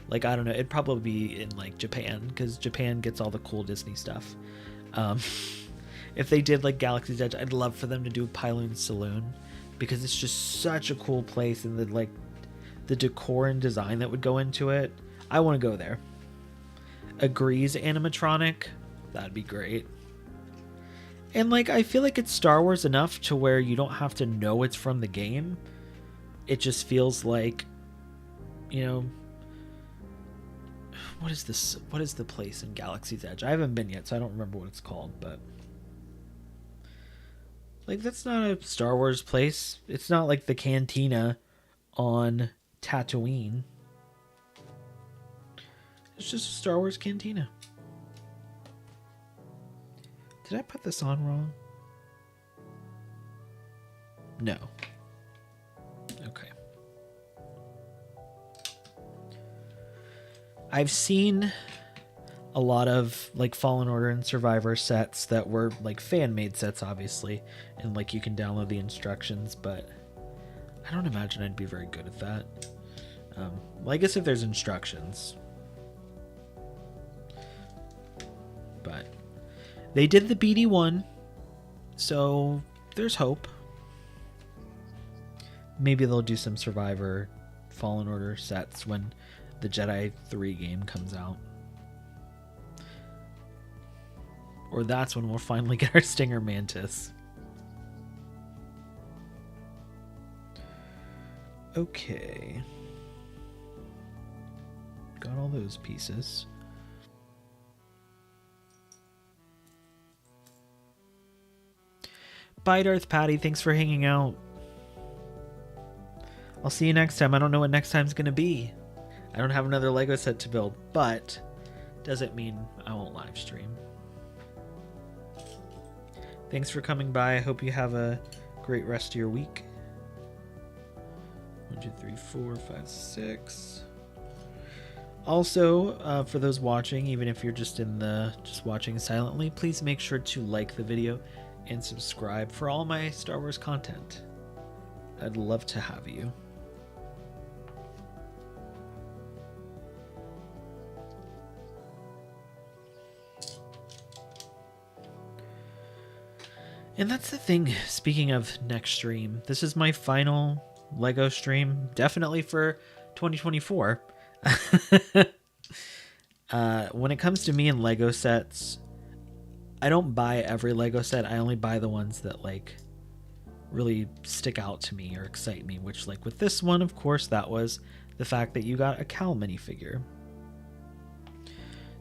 like I don't know, it'd probably be in like Japan, because Japan gets all the cool Disney stuff. if they did like Galaxy's Edge, I'd love for them to do Pyloon Saloon, because it's just such a cool place, and the decor and design that would go into it. I want to go there. A Grease animatronic, that'd be great. And like, I feel like it's Star Wars enough to where you don't have to know it's from the game. It just feels like, you know, what is this? What is the place in Galaxy's Edge? I haven't been yet, so I don't remember what it's called, but like, that's not a Star Wars place. It's not like the cantina on Tatooine. It's just a Star Wars cantina. Did I put this on wrong? No. Okay. I've seen a lot of like Fallen Order and Survivor sets that were like fan-made sets, obviously, and like you can download the instructions, but I don't imagine I'd be very good at that. Well, I guess if there's instructions. But they did the BD1, so there's hope. Maybe they'll do some Survivor Fallen Order sets when the Jedi 3 game comes out. Or that's when we'll finally get our Stinger Mantis. Okay. Got all those pieces. Bye, Darth Patty. Thanks for hanging out. I'll see you next time. I don't know what next time's going to be. I don't have another Lego set to build, but doesn't mean I won't live stream. Thanks for coming by. I hope you have a great rest of your week. 1, 2, 3, 4, 5, 6. Also, for those watching, even if you're just watching silently, please make sure to like the video and subscribe for all my Star Wars content. I'd love to have you. And that's the thing, speaking of next stream, this is my final Lego stream, definitely for 2024. When it comes to me and Lego sets, I don't buy every Lego set. I only buy the ones that like really stick out to me or excite me, which like with this one, of course, that was the fact that you got a Cal minifigure.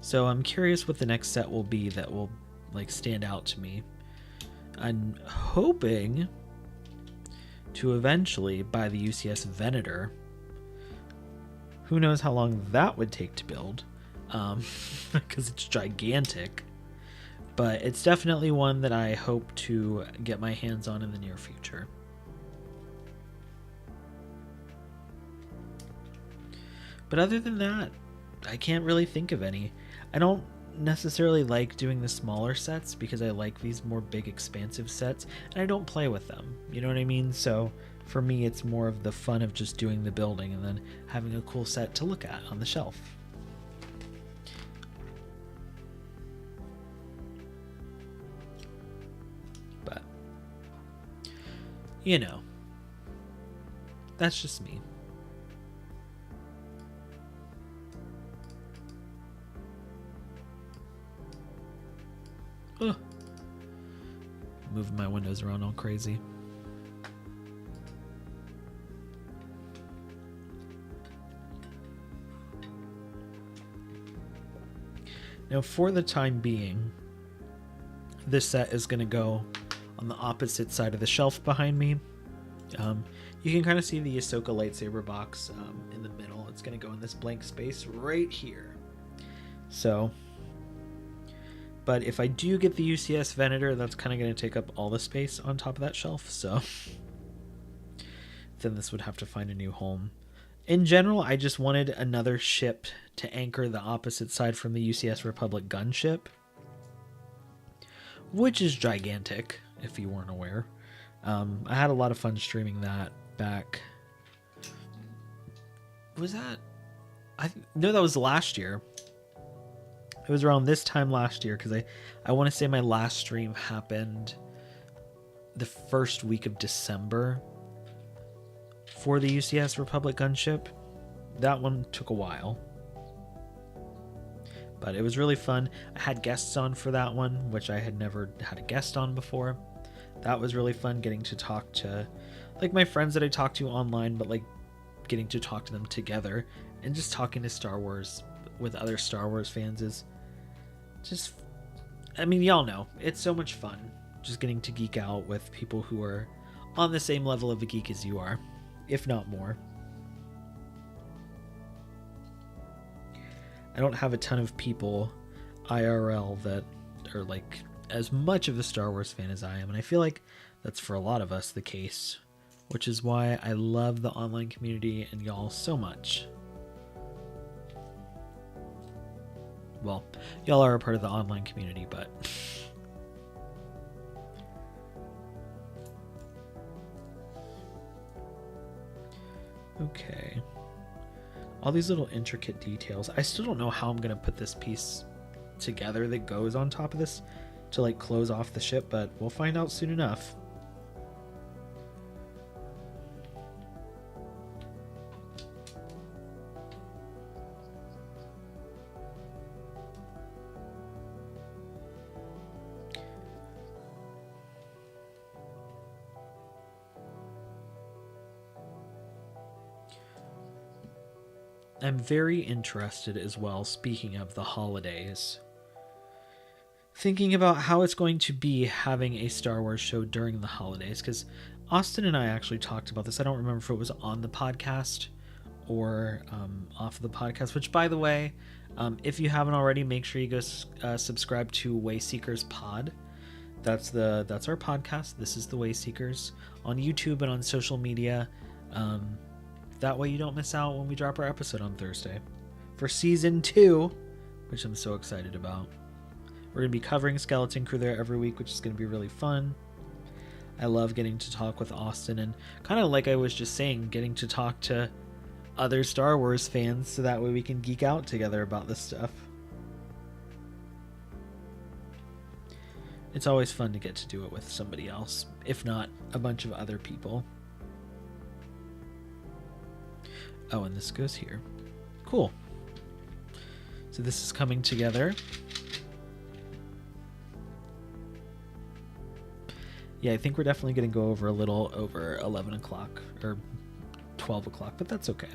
So I'm curious what the next set will be that will like stand out to me. I'm hoping to eventually buy the UCS Venator. Who knows how long that would take to build, because it's gigantic. But it's definitely one that I hope to get my hands on in the near future. But other than that, I can't really think of any. I don't necessarily like doing the smaller sets because I like these more big expansive sets and I don't play with them, you know what I mean? So for me it's more of the fun of just doing the building and then having a cool set to look at on the shelf. But you know, that's just me. Ugh. Moving my windows around all crazy. Now, for the time being, this set is going to go on the opposite side of the shelf behind me. You can kind of see the Ahsoka lightsaber box in the middle. It's going to go in this blank space right here. So, but if I do get the UCS Venator, that's kind of going to take up all the space on top of that shelf. So then this would have to find a new home. In general, I just wanted another ship to anchor the opposite side from the UCS Republic gunship, which is gigantic, if you weren't aware. I had a lot of fun streaming that back. Was that? No, that was last year. It was around this time last year, because I want to say my last stream happened the first week of December for the UCS Republic gunship. That one took a while, but it was really fun. I had guests on for that one, which I had never had a guest on before. That was really fun, getting to talk to like my friends that I talk to online, but like getting to talk to them together, and just talking to Star Wars with other Star Wars fans is just, I mean, y'all know, it's so much fun just getting to geek out with people who are on the same level of a geek as you are, if not more. I don't have a ton of people IRL that are like as much of a Star Wars fan as I am, and I feel like that's for a lot of us the case, which is why I love the online community and y'all so much. Well, y'all are a part of the online community, but okay. All these little intricate details. I still don't know how I'm going to put this piece together that goes on top of this to like close off the ship, but we'll find out soon enough. I'm very interested as well, speaking of the holidays, thinking about how it's going to be having a Star Wars show during the holidays, because Austin and I actually talked about this. I don't remember if it was on the podcast or off of the podcast, which, by the way, if you haven't already, make sure you go subscribe to Wayseekers Pod. That's our podcast. This is the Wayseekers on YouTube and on social media. That way you don't miss out when we drop our episode on Thursday for season 2, which I'm so excited about. We're going to be covering Skeleton Crew there every week, which is going to be really fun. I love getting to talk with Austin, and kind of like I was just saying, getting to talk to other Star Wars fans so that way we can geek out together about this stuff. It's always fun to get to do it with somebody else, if not a bunch of other people. Oh, and this goes here. Cool. So this is coming together. Yeah, I think we're definitely going to go over a little over 11 o'clock or 12 o'clock, but that's okay.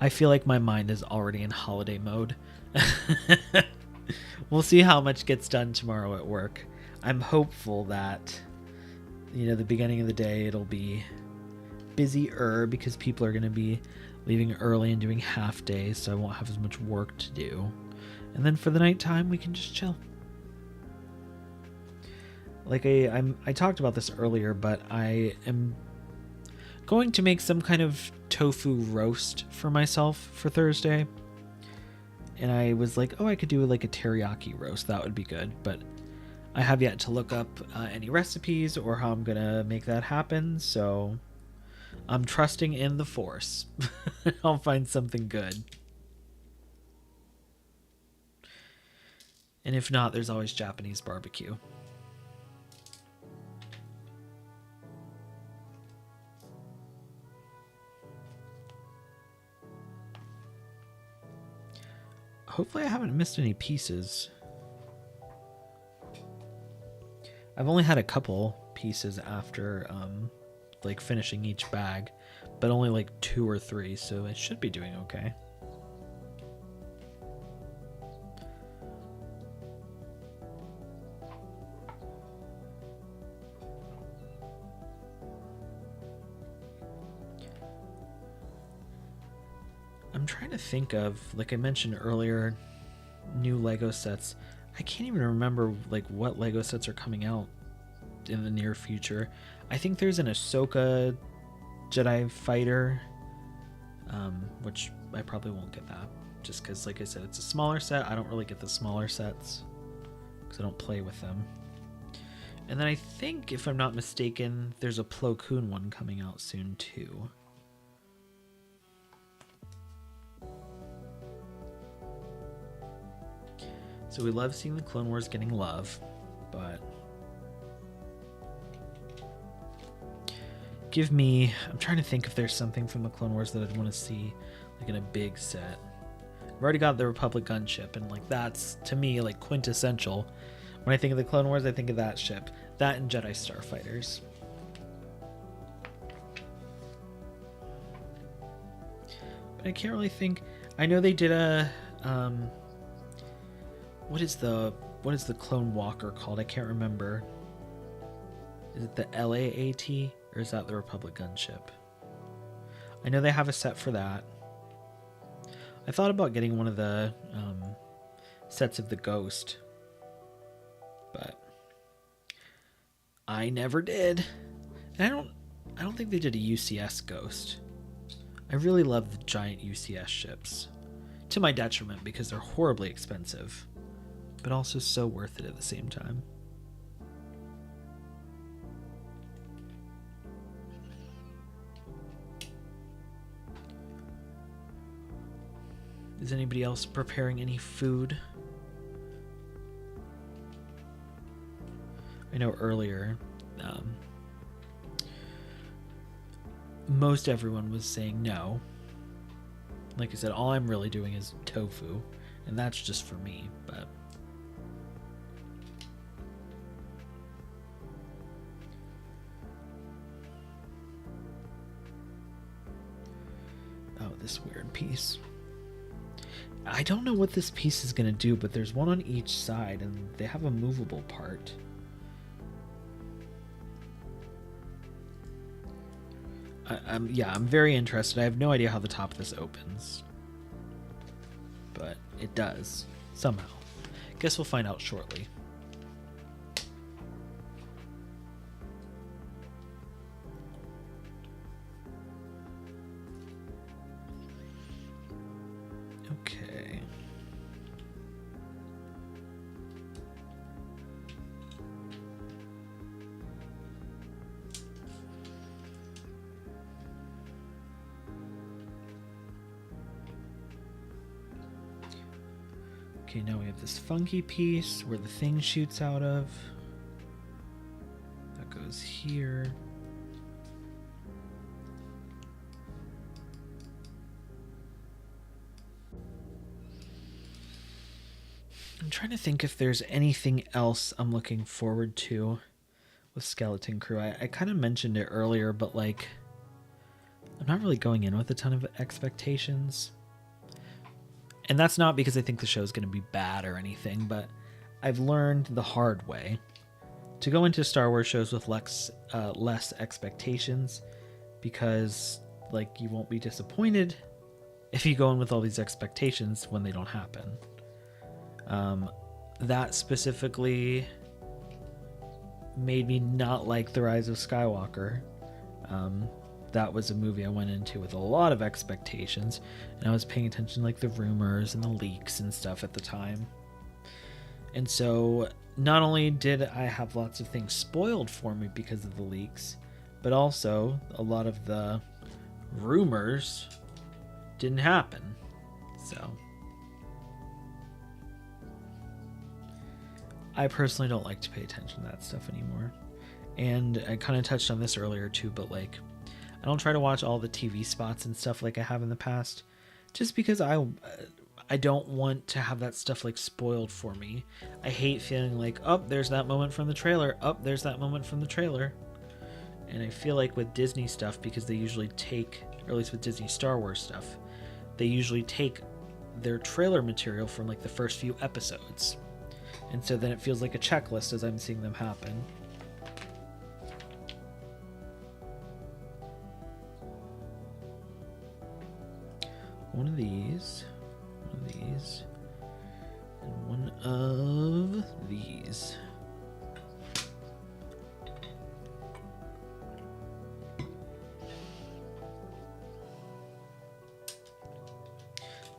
I feel like my mind is already in holiday mode. We'll see how much gets done tomorrow at work. I'm hopeful that, the beginning of the day it'll be busier because people are going to be leaving early and doing half days, so I won't have as much work to do. And then for the nighttime, we can just chill. Like I talked about this earlier, but I am going to make some kind of tofu roast for myself for Thursday. And I was like, I could do like a teriyaki roast. That would be good. But I have yet to look up any recipes or how I'm going to make that happen. So I'm trusting in the Force. I'll find something good. And if not, there's always Japanese barbecue. Hopefully I haven't missed any pieces. I've only had a couple pieces after like finishing each bag, but only like 2 or 3, so it should be doing okay. I'm trying to think of, like I mentioned earlier, new Lego sets. I can't even remember like what Lego sets are coming out in the near future. I think there's an Ahsoka Jedi fighter, which I probably won't get that, just because, like I said, it's a smaller set. I don't really get the smaller sets because I don't play with them. And then I think, if I'm not mistaken, there's a Plo Koon one coming out soon too. So we love seeing the Clone Wars getting love, but give me... I'm trying to think if there's something from the Clone Wars that I'd want to see, like, in a big set. I've already got the Republic gunship, and, like, that's, to me, like, quintessential. When I think of the Clone Wars, I think of that ship. That and Jedi Starfighters. But I can't really think... I know they did a... What is the Clone Walker called? I can't remember. Is it the LAAT? Or is that the Republic gunship? I know they have a set for that. I thought about getting one of the sets of the Ghost, but I never did. And I don't think they did a UCS Ghost. I really love the giant UCS ships, to my detriment because they're horribly expensive, but also so worth it at the same time. Is anybody else preparing any food? I know earlier, most everyone was saying no. Like I said, all I'm really doing is tofu, and that's just for me, but... Oh, this weird piece. I don't know what this piece is going to do, but there's one on each side, and they have a movable part. I'm very interested. I have no idea how the top of this opens, but it does somehow. Guess we'll find out shortly. Okay. Okay, now we have this funky piece where the thing shoots out of. That goes here. I'm trying to think if there's anything else I'm looking forward to with Skeleton Crew. I kind of mentioned it earlier, but like, I'm not really going in with a ton of expectations. And that's not because I think the show's going to be bad or anything, but I've learned the hard way to go into Star Wars shows with less expectations, because like, you won't be disappointed if you go in with all these expectations when they don't happen. That specifically made me not like The Rise of Skywalker. That was a movie I went into with a lot of expectations, and I was paying attention to like the rumors and the leaks and stuff at the time. And so not only did I have lots of things spoiled for me because of the leaks, but also a lot of the rumors didn't happen. So I personally don't like to pay attention to that stuff anymore. And I kind of touched on this earlier too, but like, I don't try to watch all the TV spots and stuff like I have in the past, just because I don't want to have that stuff like spoiled for me. I hate feeling like, oh, there's that moment from the trailer. Oh, there's that moment from the trailer. And I feel like with Disney stuff, because they usually take, or at least with Disney Star Wars stuff, they usually take their trailer material from like the first few episodes. And so then it feels like a checklist as I'm seeing them happen. One of these, and one of these.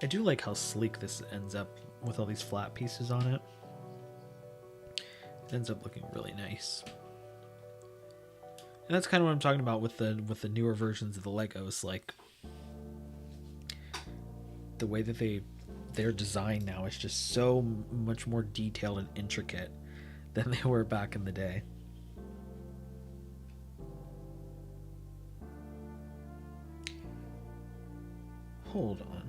I do like how sleek this ends up with all these flat pieces on it. It ends up looking really nice. And that's kind of what I'm talking about with the newer versions of the Legos, like the way that they their design now is just so much more detailed and intricate than they were back in the day. Hold on.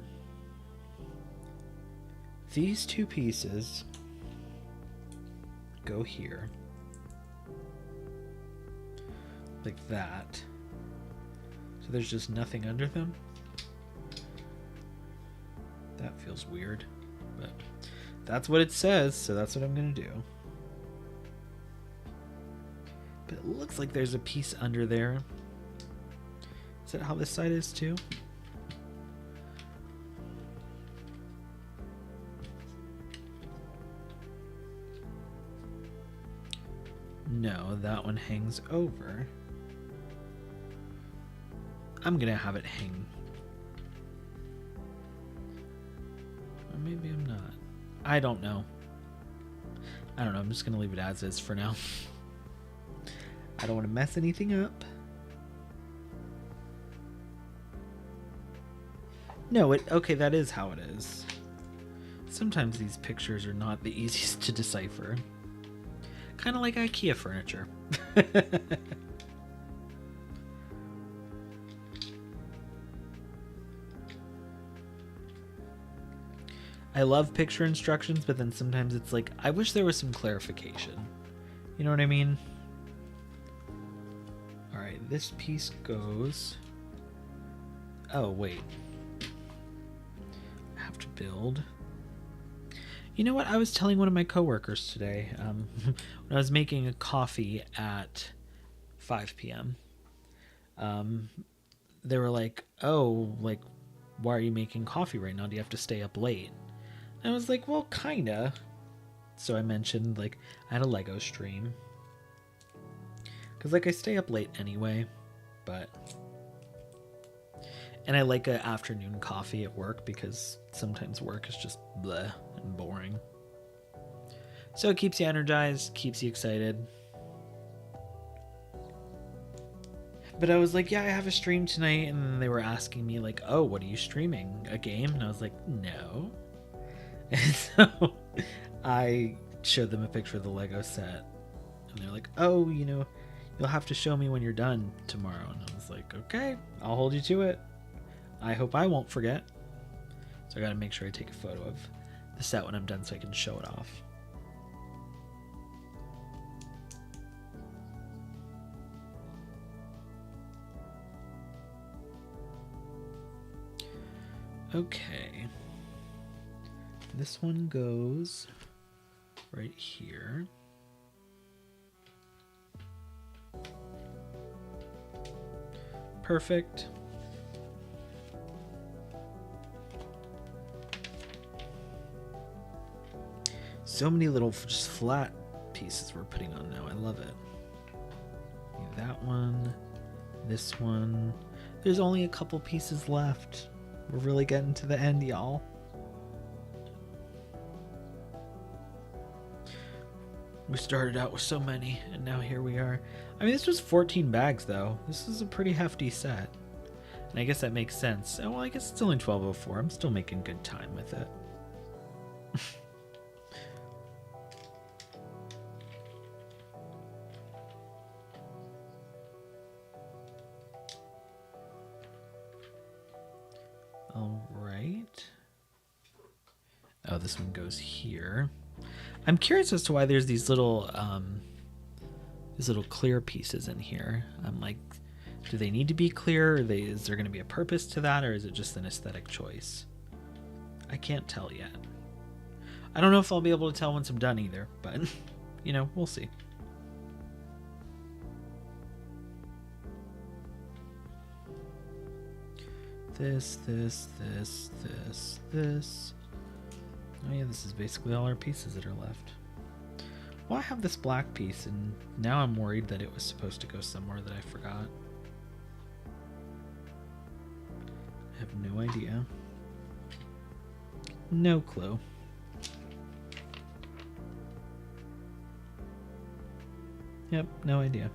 These two pieces go here. Like that. So there's just nothing under them. That feels weird, but that's what it says, so that's what I'm gonna do. But it looks like there's a piece under there. Is that how this side is too? No, that one hangs over. I'm gonna have it hang. Or maybe I'm not. I don't know. I'm just gonna leave it as is for now. I don't want to mess anything up. No, okay, that is how it is. Sometimes these pictures are not the easiest to decipher. Kind of like IKEA furniture. I love picture instructions, but then sometimes it's like, I wish there was some clarification. You know what I mean? Alright, this piece goes... Oh, wait. I have to build... You know what? I was telling one of my coworkers today, when I was making a coffee at 5 p.m., they were like, oh, like, why are you making coffee right now? Do you have to stay up late? And I was like, well, kinda. So I mentioned, like, I had a Lego stream. Because, like, I stay up late anyway, but... And I like an afternoon coffee at work because sometimes work is just bleh and boring. So it keeps you energized, keeps you excited. But I was like, yeah, I have a stream tonight. And they were asking me like, oh, what are you streaming? A game? And I was like, no. And so I showed them a picture of the Lego set. And they're like, oh, you know, you'll have to show me when you're done tomorrow. And I was like, okay, I'll hold you to it. I hope I won't forget. So I gotta make sure I take a photo of the set when I'm done so I can show it off. Okay. This one goes right here. Perfect. So many little just flat pieces we're putting on now. I love it. That one, this one. There's only a couple pieces left. We're really getting to the end, y'all. We started out with so many, and now here we are. I mean, this was 14 bags, though. This is a pretty hefty set. And I guess that makes sense. Oh, well, I guess it's only 12:04. I'm still making good time with it. All right. Oh, this one goes here. I'm curious as to why there's these little clear pieces in here. I'm like, do they need to be clear? Is there going to be a purpose to that, or is it just an aesthetic choice? I can't tell yet. I don't know if I'll be able to tell once I'm done either, but, you know, we'll see. This. Oh yeah, this is basically all our pieces that are left. Well, I have this black piece, and now I'm worried that it was supposed to go somewhere that I forgot. I have no idea. No clue. Yep, no idea.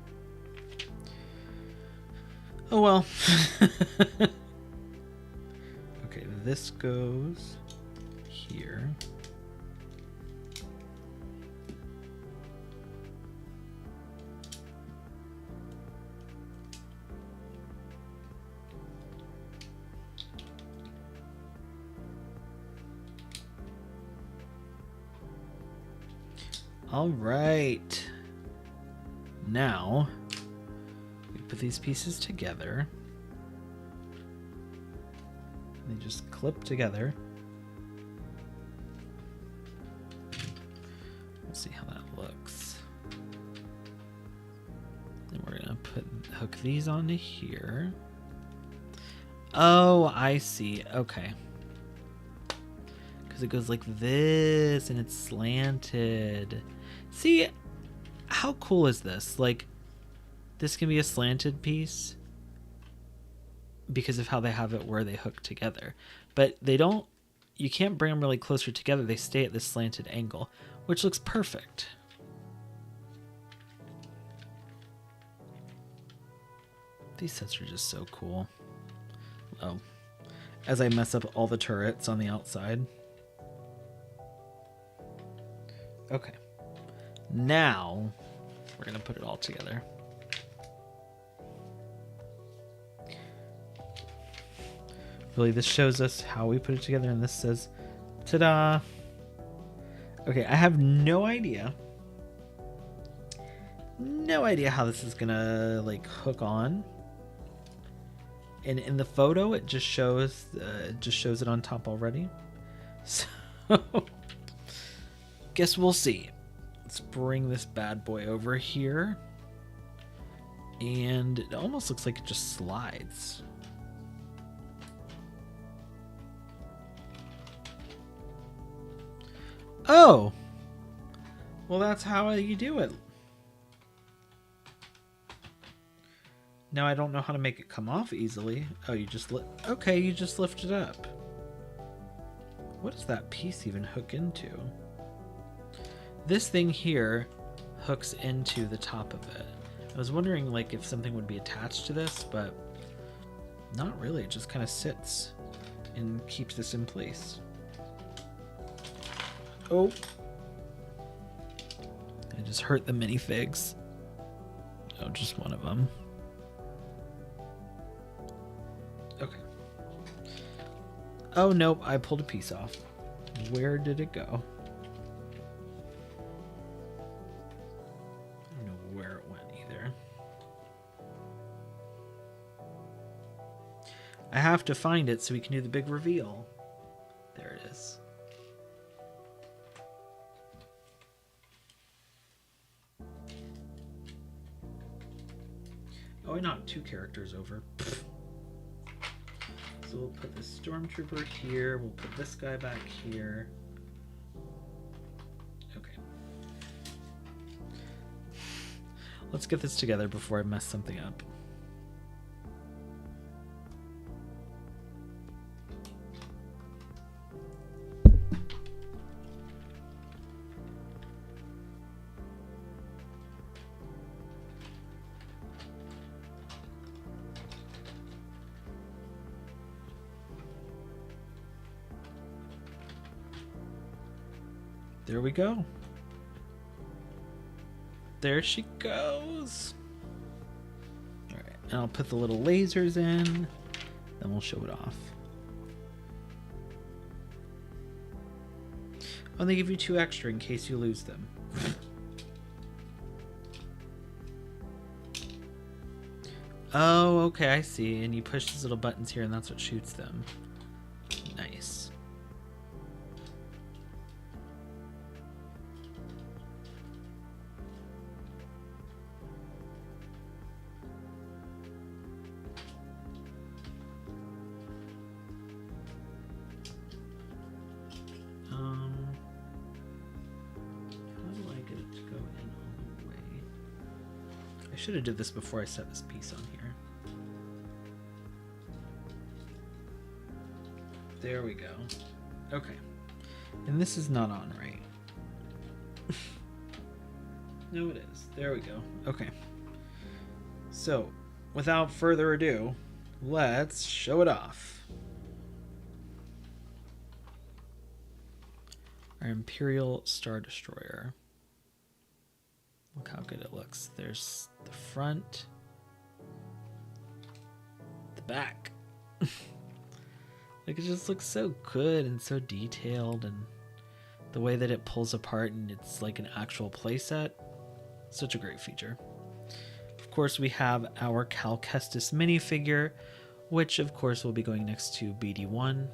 Oh well. Okay, this goes here. All right. Now, we put these pieces together. They just clip together. Let's see how that looks. Then we're gonna hook these onto here. Oh, I see. Okay. Because it goes like this and it's slanted. See, how cool is this? Like, this can be a slanted piece because of how they have it where they hook together. But they don't, you can't bring them really closer together. They stay at this slanted angle, which looks perfect. These sets are just so cool. Oh, as I mess up all the turrets on the outside. Okay. Now, we're going to put it all together. Really, this shows us how we put it together, and this says, ta-da! Okay, I have no idea. No idea how this is going to, like, hook on. And in the photo, it just shows it on top already. So, guess we'll see. Let's bring this bad boy over here. And it almost looks like it just slides. Oh! Well, that's how you do it. Now I don't know how to make it come off easily. Oh, you just okay, you just lift it up. What does that piece even hook into? This thing here hooks into the top of it. I was wondering like if something would be attached to this, but not really. It just kind of sits and keeps this in place. Oh. I just hurt the minifigs. Oh, just one of them. Okay. Oh, nope. I pulled a piece off. Where did it go? I don't know where it went either. I have to find it so we can do the big reveal. There it is. Oh, I knocked 2 characters over. So we'll put the stormtrooper here. We'll put this guy back here. Okay. Let's get this together before I mess something up. There we go. There she goes. All right, and I'll put the little lasers in, then we'll show it off. Oh, and they give you 2 extra in case you lose them. Oh, okay, I see. And you push these little buttons here and that's what shoots them. Nice. I should have did this before I set this piece on here. There we go. Okay. And this is not on right. No, it is. There we go. Okay. So, without further ado, let's show it off. our Imperial Star Destroyer. Look how good it looks. There's the front, the back. Like, it just looks so good and so detailed, and the way that it pulls apart and it's like an actual playset. Such a great feature. Of course, we have our Cal Kestis minifigure, which of course will be going next to BD1.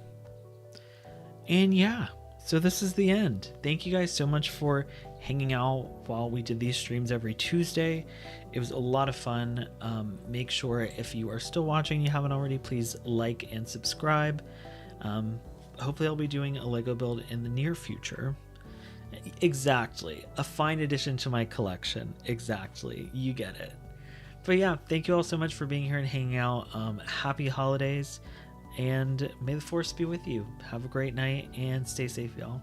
And yeah, so this is the end. Thank you guys so much for hanging out while we did these streams every Tuesday. It was a lot of fun. Make sure if you are still watching, you haven't already, please like and subscribe. Hopefully I'll be doing a Lego build in the near future. Exactly. A fine addition to my collection. Exactly. You get it. But yeah, thank you all so much for being here and hanging out. Happy holidays, and may the force be with you. Have a great night and stay safe, y'all.